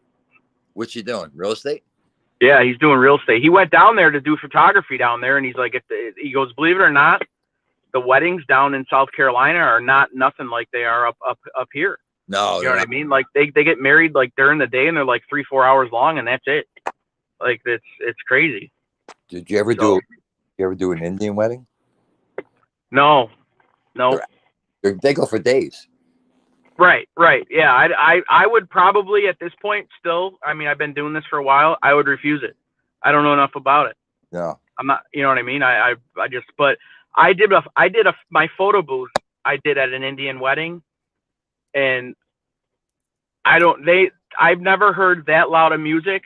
What's he doing? Real estate?
Yeah, he's doing real estate. He went down there to do photography down there, and he's like, he goes, believe it or not, the weddings down in South Carolina are nothing like they are up here.
No,
you know what I mean? Like they get married like during the day, and they're like 3-4 hours long, and that's it. Like it's crazy.
Did you ever do an Indian wedding?
No.
They go for days.
Right. Yeah, I would probably at this point still. I mean, I've been doing this for a while. I would refuse it. I don't know enough about it.
No,
I'm not. You know what I mean? But I did my photo booth. I did at an Indian wedding, and I've never heard that loud of music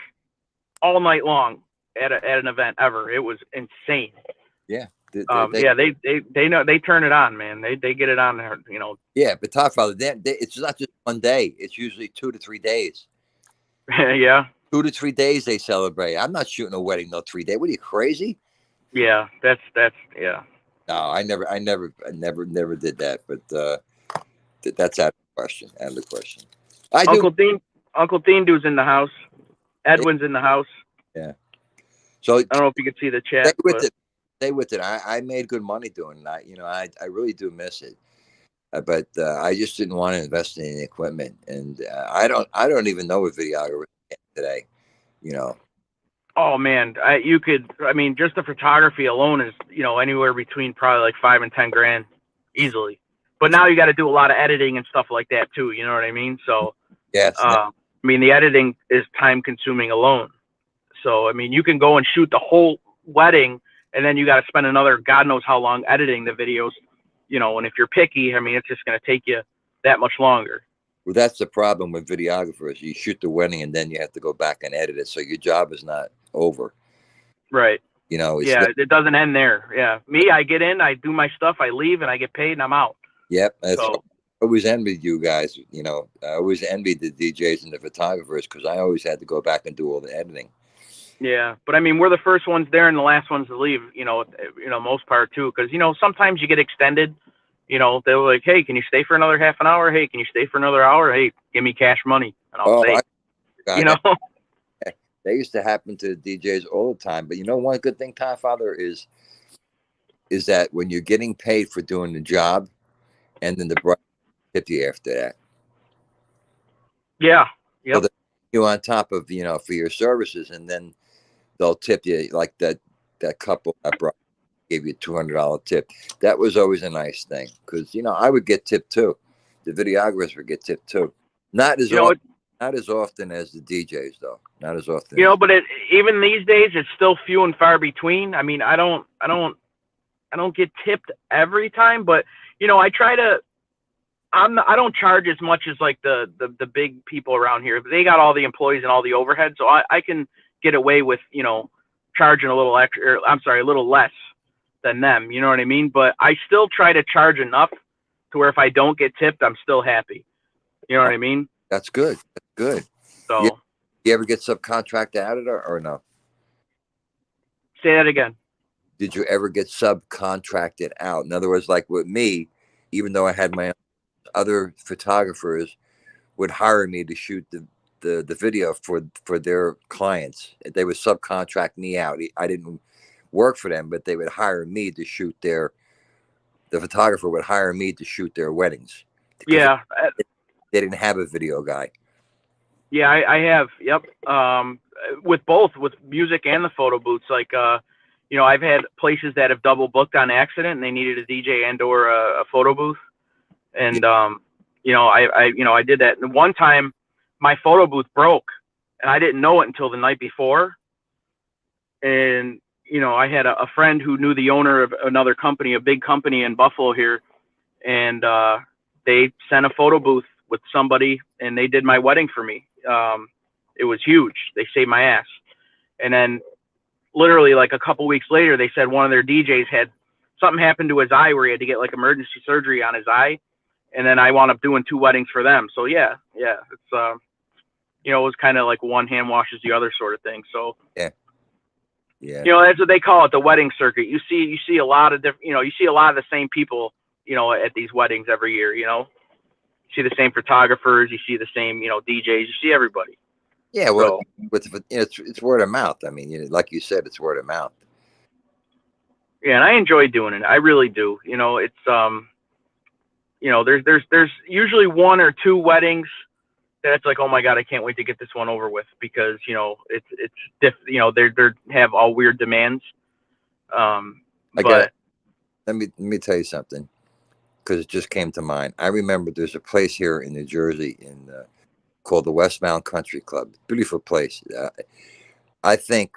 all night long at an event ever. It was insane.
Yeah.
They know, they turn it on, man. They get it on there,
Yeah, but Father, it's not just one day. It's usually 2 to 3 days.
Yeah.
2 to 3 days they celebrate. I'm not shooting a wedding 3 days. What are you, crazy?
Yeah, that's yeah.
No, I never did that. But that's out of the question.
Uncle Dean dude's in the house. Edwin's in the house.
Yeah. So
I don't know if you can see the chat.
Stay with it. I made good money doing it. I really do miss it. But I just didn't want to invest in any equipment, and I don't even know what videographer today.
Oh man, just the photography alone is anywhere between probably like $5 and $10 grand easily. But now you got to do a lot of editing and stuff like that too. You know what I mean? So
yes.
The editing is time consuming alone. So you can go and shoot the whole wedding, and then you got to spend another God knows how long editing the videos. And if you're picky, it's just going to take you that much longer.
Well, that's the problem with videographers. You shoot the wedding, and then you have to go back and edit it. So your job is not over.
Right. It doesn't end there. Yeah. Me, I get in, I do my stuff, I leave, and I get paid, and I'm out.
Yep. I always envied you guys. I always envied the DJs and the photographers because I always had to go back and do all the editing.
Yeah, but we're the first ones there and the last ones to leave. Most part too, because sometimes you get extended. They're like, hey, can you stay for another half an hour? Hey, can you stay for another hour? Hey, give me cash money, and I'll stay.
That used to happen to the DJs all the time. But one good thing, Tom Father, is that when you're getting paid for doing the job, and then the bride tip you after that.
Yeah. Yep.
So you on top of for your services, and then they'll tip you like that couple that brought gave you $200 tip. That was always a nice thing because I would get tipped too. The videographers would get tipped too. Not as
You know,
often, not as often as the DJs though. Not as often.
you know, but even these days, it's still few and far between. I mean, I don't get tipped every time, but you know, I try to. I don't charge as much as like the big people around here. They got all the employees and all the overhead, so I can get away with, you know, charging a little extra. I'm sorry, a little less than them. You know what I mean? But I still try to charge enough to where if I don't get tipped, I'm still happy. You know what I mean?
That's good. That's good.
So
you ever get subcontracted out of it or no?
say that again.
Did you ever get subcontracted out? In other words, like with me, even though I had my other photographers would hire me to shoot the video for their clients. They would subcontract me out. I didn't work for them, but they would hire me to shoot the photographer would hire me to shoot their weddings.
Yeah.
They didn't have a video guy.
Yeah, I have. Yep. With both, with music and the photo booths. Like, you know, I've had places that have double booked on accident and they needed a DJ and or a photo booth. And, you know, I did that. And one time my photo booth broke and I didn't know it until the night before. And, you know, I had a friend who knew the owner of another company, a big company in Buffalo here. And, they sent a photo booth with somebody and they did my wedding for me. It was huge. They saved my ass. And then literally like a couple weeks later, they said one of their DJs had something happened to his eye where he had to get like emergency surgery on his eye. And then I wound up doing 2 weddings for them. So yeah, it's, you know, it was kind of like one hand washes the other sort of thing. So
yeah.
You know, that's what they call it, the wedding circuit. You see a lot of different, you know, you see a lot of the same people, you know, at these weddings every year, you know, you see the same photographers, you see the same, you know, DJs, you see everybody.
Yeah. Well, it's word of mouth. I mean, you know, like you said, it's word of mouth.
Yeah. And I enjoy doing it. I really do. You know, it's, you know, there's usually 1 or 2 weddings that's like, oh my God, I can't wait to get this one over with because, you know, you know, they have all weird demands. But
let me tell you something, because it just came to mind. I remember there's a place here in New Jersey called the Westbound Country Club. Beautiful place. I think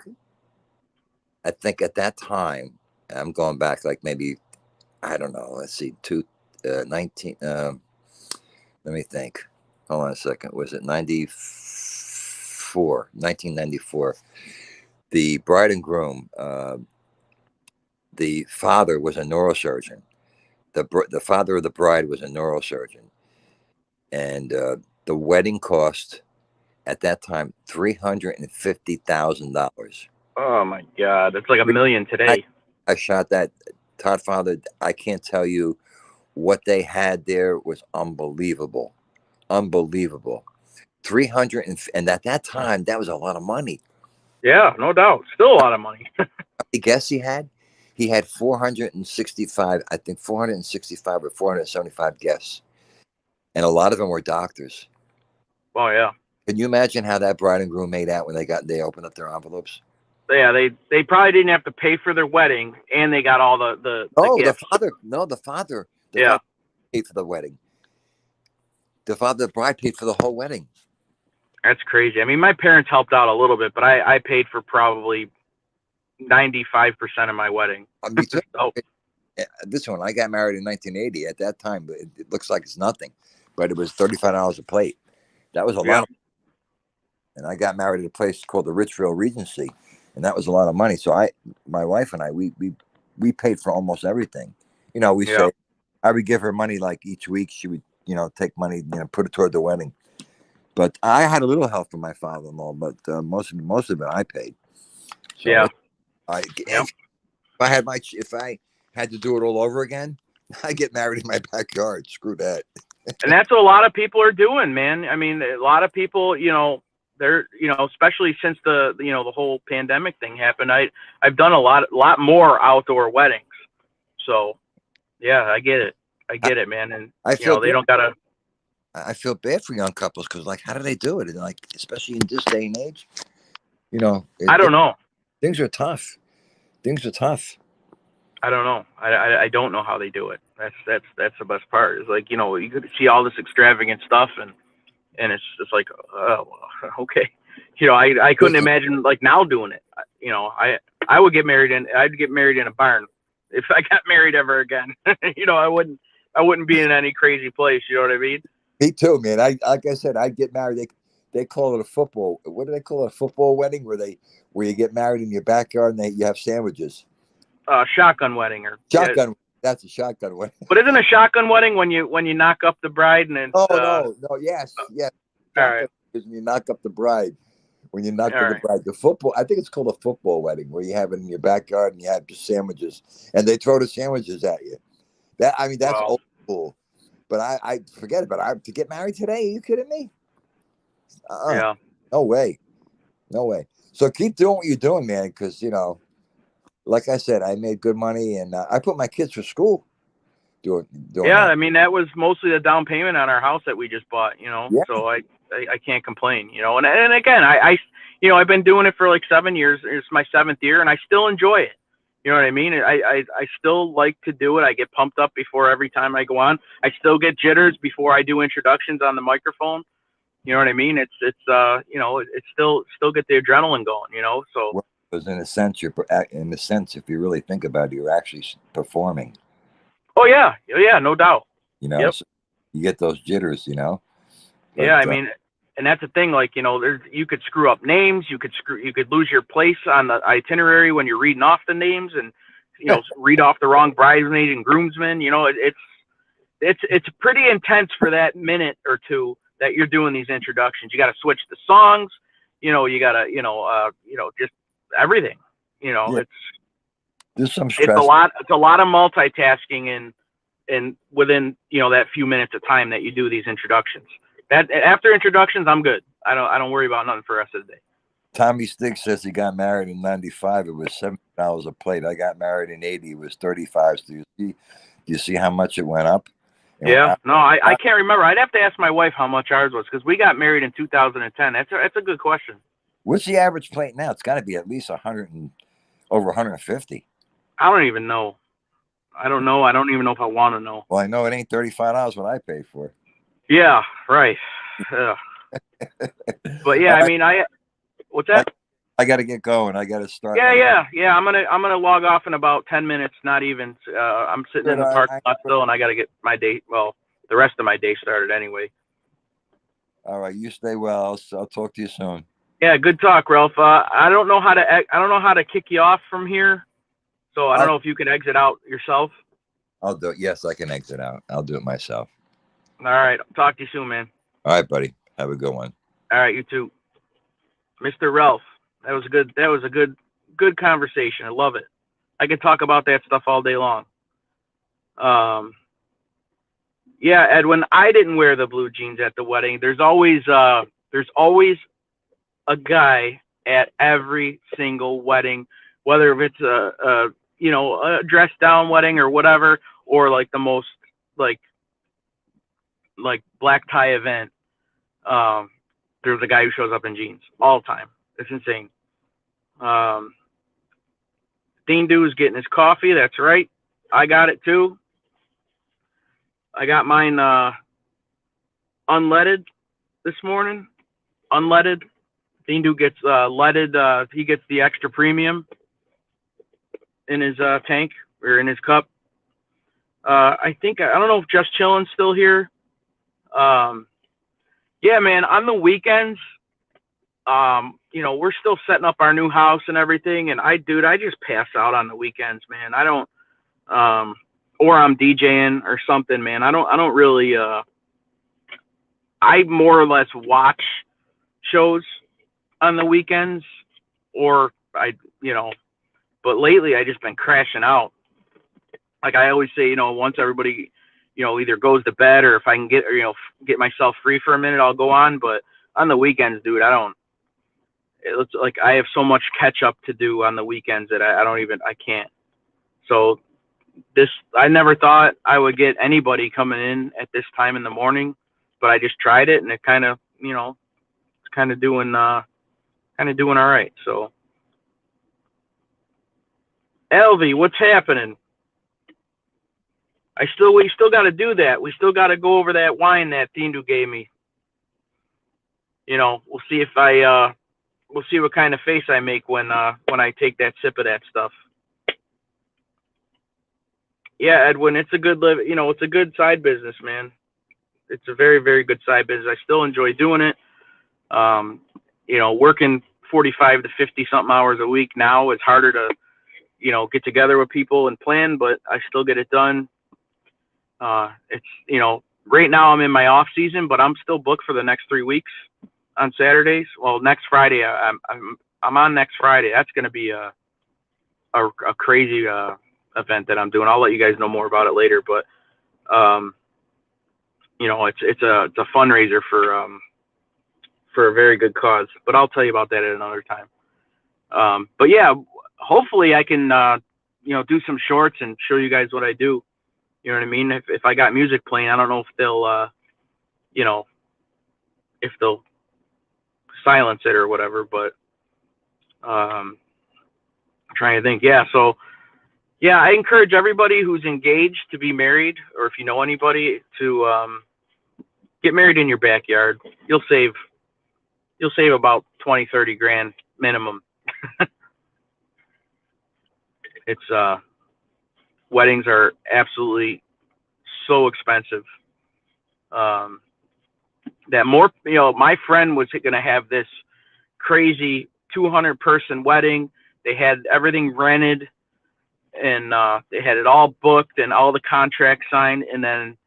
at that time, I'm going back like maybe, I don't know, let's see, 19, let me think. Hold on a second. Was it 1994? The bride and groom, the father was a neurosurgeon. The father of the bride was a neurosurgeon. And the wedding cost at that time $350,000.
oh my God, it's like $1 million today.
I shot that. Todd Father, I can't tell you what they had there was unbelievable. 300 and at that time that was a lot of money.
Yeah, no doubt. Still a lot of money.
I guess he had 465, I think 465 or 475 guests. And a lot of them were doctors.
Oh yeah.
Can you imagine how that bride and groom made out when they opened up their envelopes?
Yeah, they probably didn't have to pay for their wedding and they got all the gifts.
The father paid for the wedding. The bride paid for the whole wedding. That's
crazy. I mean, my parents helped out a little bit, but I paid for probably 95% of my wedding.
Me too. This one, I got married in 1980. At that time, it looks like it's nothing, but it was $35 a plate. That was a lot. And I got married at a place called the Richville Regency, and that was a lot of money. So my wife and I, we paid for almost everything. You know, say I would give her money like each week. She would, you know, take money, you know, put it toward the wedding. But I had a little help from my father-in-law, but most of it I paid. So if I had to do it all over again, I get married in my backyard. Screw that.
And that's what a lot of people are doing, man. I mean, a lot of people, you know, they're, you know, especially since the whole pandemic thing happened, I've done a lot more outdoor weddings. So yeah, I get it, man. And they don't gotta.
I feel bad for young couples because, like, how do they do it? And, like, especially in this day and age, you know.
I don't know.
Things are tough.
I don't know. I don't know how they do it. That's the best part. Is like, you could see all this extravagant stuff, and it's just like, oh, okay. I couldn't
Listen,
imagine like now doing it. I would get married I'd get married in a barn if I got married ever again. I wouldn't be in any crazy place. You know what I mean?
me too, man. Like I said, I get married. They call it a football. What do they call it? A football wedding, where you get married in your backyard and you have sandwiches.
Shotgun wedding or yeah.
Shotgun. That's a shotgun wedding.
But isn't a shotgun wedding when you knock up the bride and it's
Oh no. Yes.
all right.
Shotgun is when you knock up the bride. When you knock
All
up the
right.
bride, the football. I think it's called a football wedding, where you have it in your backyard and you have just sandwiches, and they throw the sandwiches at you. That's
Wow.
old school. But I forget it. But to get married today, are you kidding me?
Yeah.
No way. No way. So keep doing what you're doing, man, because, like I said, I made good money, and I put my kids for school doing
Yeah,
that.
I mean that was mostly the down payment on our house that we just bought,
Yeah.
So I can't complain, and again I've been doing it for like 7 years. It's my 7th year and I still enjoy it. You know what I mean? I still like to do it. I get pumped up before every time I go on. I still get jitters before I do introductions on the microphone. You know what I mean? It's still get the adrenaline going, so
Well, because in a sense, if you really think about it, you're actually performing.
oh yeah, no doubt. Yep.
So you get those jitters. But
Yeah, I mean, and that's the thing. Like, you could screw up names. You could lose your place on the itinerary when you're reading off the names, and read off the wrong bridesmaid and groomsmen. It's pretty intense for that minute or two that you're doing these introductions. You got to switch the songs. You got to just everything.
Yeah. There's some
It's
stress.
a lot of multitasking and within that few minutes of time that you do these introductions. That after introductions, I'm good. I don't worry about nothing for the rest of the day.
Tommy Sticks says he got married in '95. It was $70 a plate. I got married in '80. It was 35. So do you see how much it went up?
Yeah. No, I can't remember. I'd have to ask my wife how much ours was because we got married in 2010. That's a good question.
What's the average plate now? It's got to be at least 100 and over 150.
I don't even know. I don't know. I don't even know if I want to know.
Well, I know it ain't $35 what I paid for.
Yeah, right. But yeah, I mean, what's that?
I got to get going. I got to start.
Yeah. I'm gonna log off in about 10 minutes. Not even. I'm sitting in the parking lot still, and I got to get my day. Well, the rest of my day started anyway.
All right, you stay well. I'll talk to you soon.
Yeah, good talk, Ralph. I don't know how to kick you off from here, so I don't know if you can exit out yourself.
I'll do it. Yes, I can exit out. I'll do it myself.
All right, talk to you soon, man.
All right, buddy. Have a good one.
All right, you too, Mr. Ralph. That was a good conversation. I love it. I could talk about that stuff all day long. Yeah, Edwin, I didn't wear the blue jeans at the wedding. There's always a guy at every single wedding, whether if it's a dress down wedding or whatever, or like the most like black tie event. There's a guy who shows up in jeans all the time. It's insane. Dean Dew's getting his coffee. That's right. I got it too. I got mine unleaded this morning. Unleaded. Dean Dew gets leaded. He gets the extra premium in his tank or in his cup. I don't know if Just Chillin's still here. Yeah, man. On the weekends, we're still setting up our new house and everything. And I just pass out on the weekends, man. I don't, or I'm DJing or something, man. I don't really, I more or less watch shows on the weekends but lately I just been crashing out. Like I always say, once everybody, either goes to bed or if I can get myself free for a minute, I'll go on. But on the weekends, dude, it looks like I have so much catch up to do on the weekends that I can't. So I never thought I would get anybody coming in at this time in the morning, but I just tried it and it kind of, it's kind of doing all right. So Elvie, what's happening? we still got to do that. We still got to go over that wine that Thindu gave me. You know, we'll see if we'll see what kind of face I make when I take that sip of that stuff. Yeah, Edwin, it's a good live. You know, it's a good side business, man. It's a very, very good side business. I still enjoy doing it. You know, working 45 to 50 something hours a week now is harder to, you know, get together with people and plan, but I still get it done. It's, you know, right now I'm in my off season, but I'm still booked for the next 3 weeks on Saturdays. Well, next Friday, I'm on next Friday. That's going to be a crazy event that I'm doing. I'll let you guys know more about it later, but you know, it's a fundraiser for a very good cause, but I'll tell you about that at another time. But yeah, hopefully I can you know, do some shorts and show you guys what I do. You know what I mean? If I got music playing, I don't know if they'll you know, if they'll silence it or whatever, but I'm trying to think. Yeah, so yeah, I encourage everybody who's engaged to be married, or if you know anybody, to get married in your backyard. You'll save about 20, 30 grand minimum. It's weddings are absolutely so expensive. That more, you know, my friend was going to have this crazy 200-person wedding. They had everything rented, and they had it all booked and all the contracts signed, and then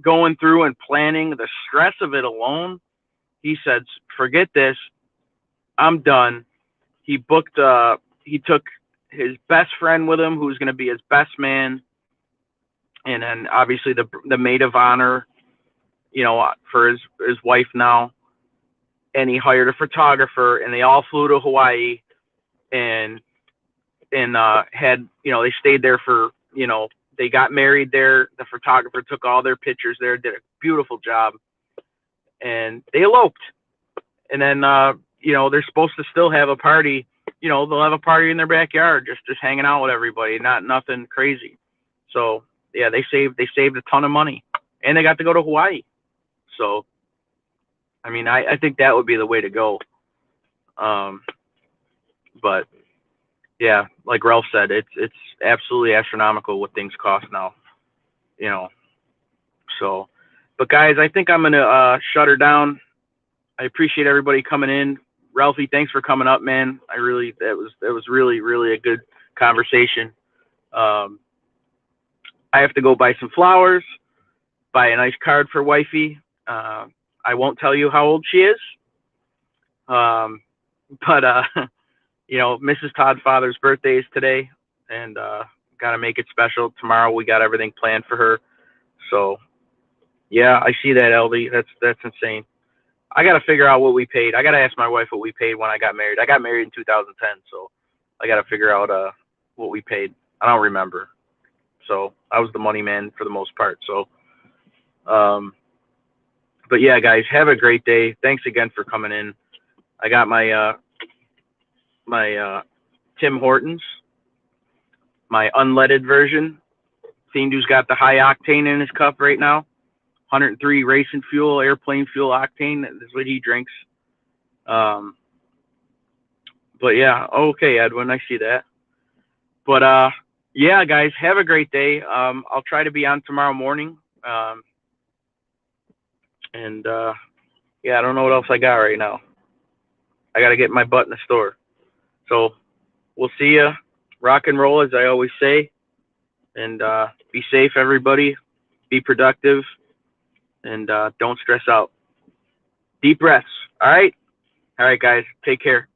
going through and planning, the stress of it alone, he said, forget this, I'm done. He booked, he took his best friend with him, who's going to be his best man, and then obviously the maid of honor, you know, for his wife now, and he hired a photographer, and they all flew to Hawaii, and had, you know, they stayed there for, you know, they got married there. The photographer took all their pictures there, did a beautiful job, and they eloped. And then, you know, they're supposed to still have a party. You know, they'll have a party in their backyard, just hanging out with everybody, nothing crazy. So yeah, they saved a ton of money, and they got to go to Hawaii. So, I mean, I think that would be the way to go. But yeah, like Ralph said, it's absolutely astronomical what things cost now, you know. So, but guys, I think I'm gonna shut her down. I appreciate everybody coming in. Ralphie, thanks for coming up, man. That was really, really a good conversation. I have to go buy some flowers, buy a nice card for wifey. I won't tell you how old she is, but you know, Mrs. Todd Father's birthday is today, and gotta make it special. Tomorrow we got everything planned for her. So yeah, I see that, LD. That's insane. I gotta figure out what we paid. I gotta ask my wife what we paid when I got married. I got married in 2010, so I gotta figure out what we paid. I don't remember. So I was the money man for the most part. So but yeah, guys, have a great day. Thanks again for coming in. I got my Tim Hortons, my unleaded version. Thindu's got the high octane in his cup right now. 103 racing fuel, airplane fuel octane. That's what he drinks. But yeah, okay, Edwin, I see that. But yeah, guys, have a great day. I'll try to be on tomorrow morning. And yeah, I don't know what else I got right now. I got to get my butt in the store. So we'll see you. Rock and roll, as I always say. And be safe, everybody. Be productive. And don't stress out. Deep breaths. All right? All right, guys. Take care.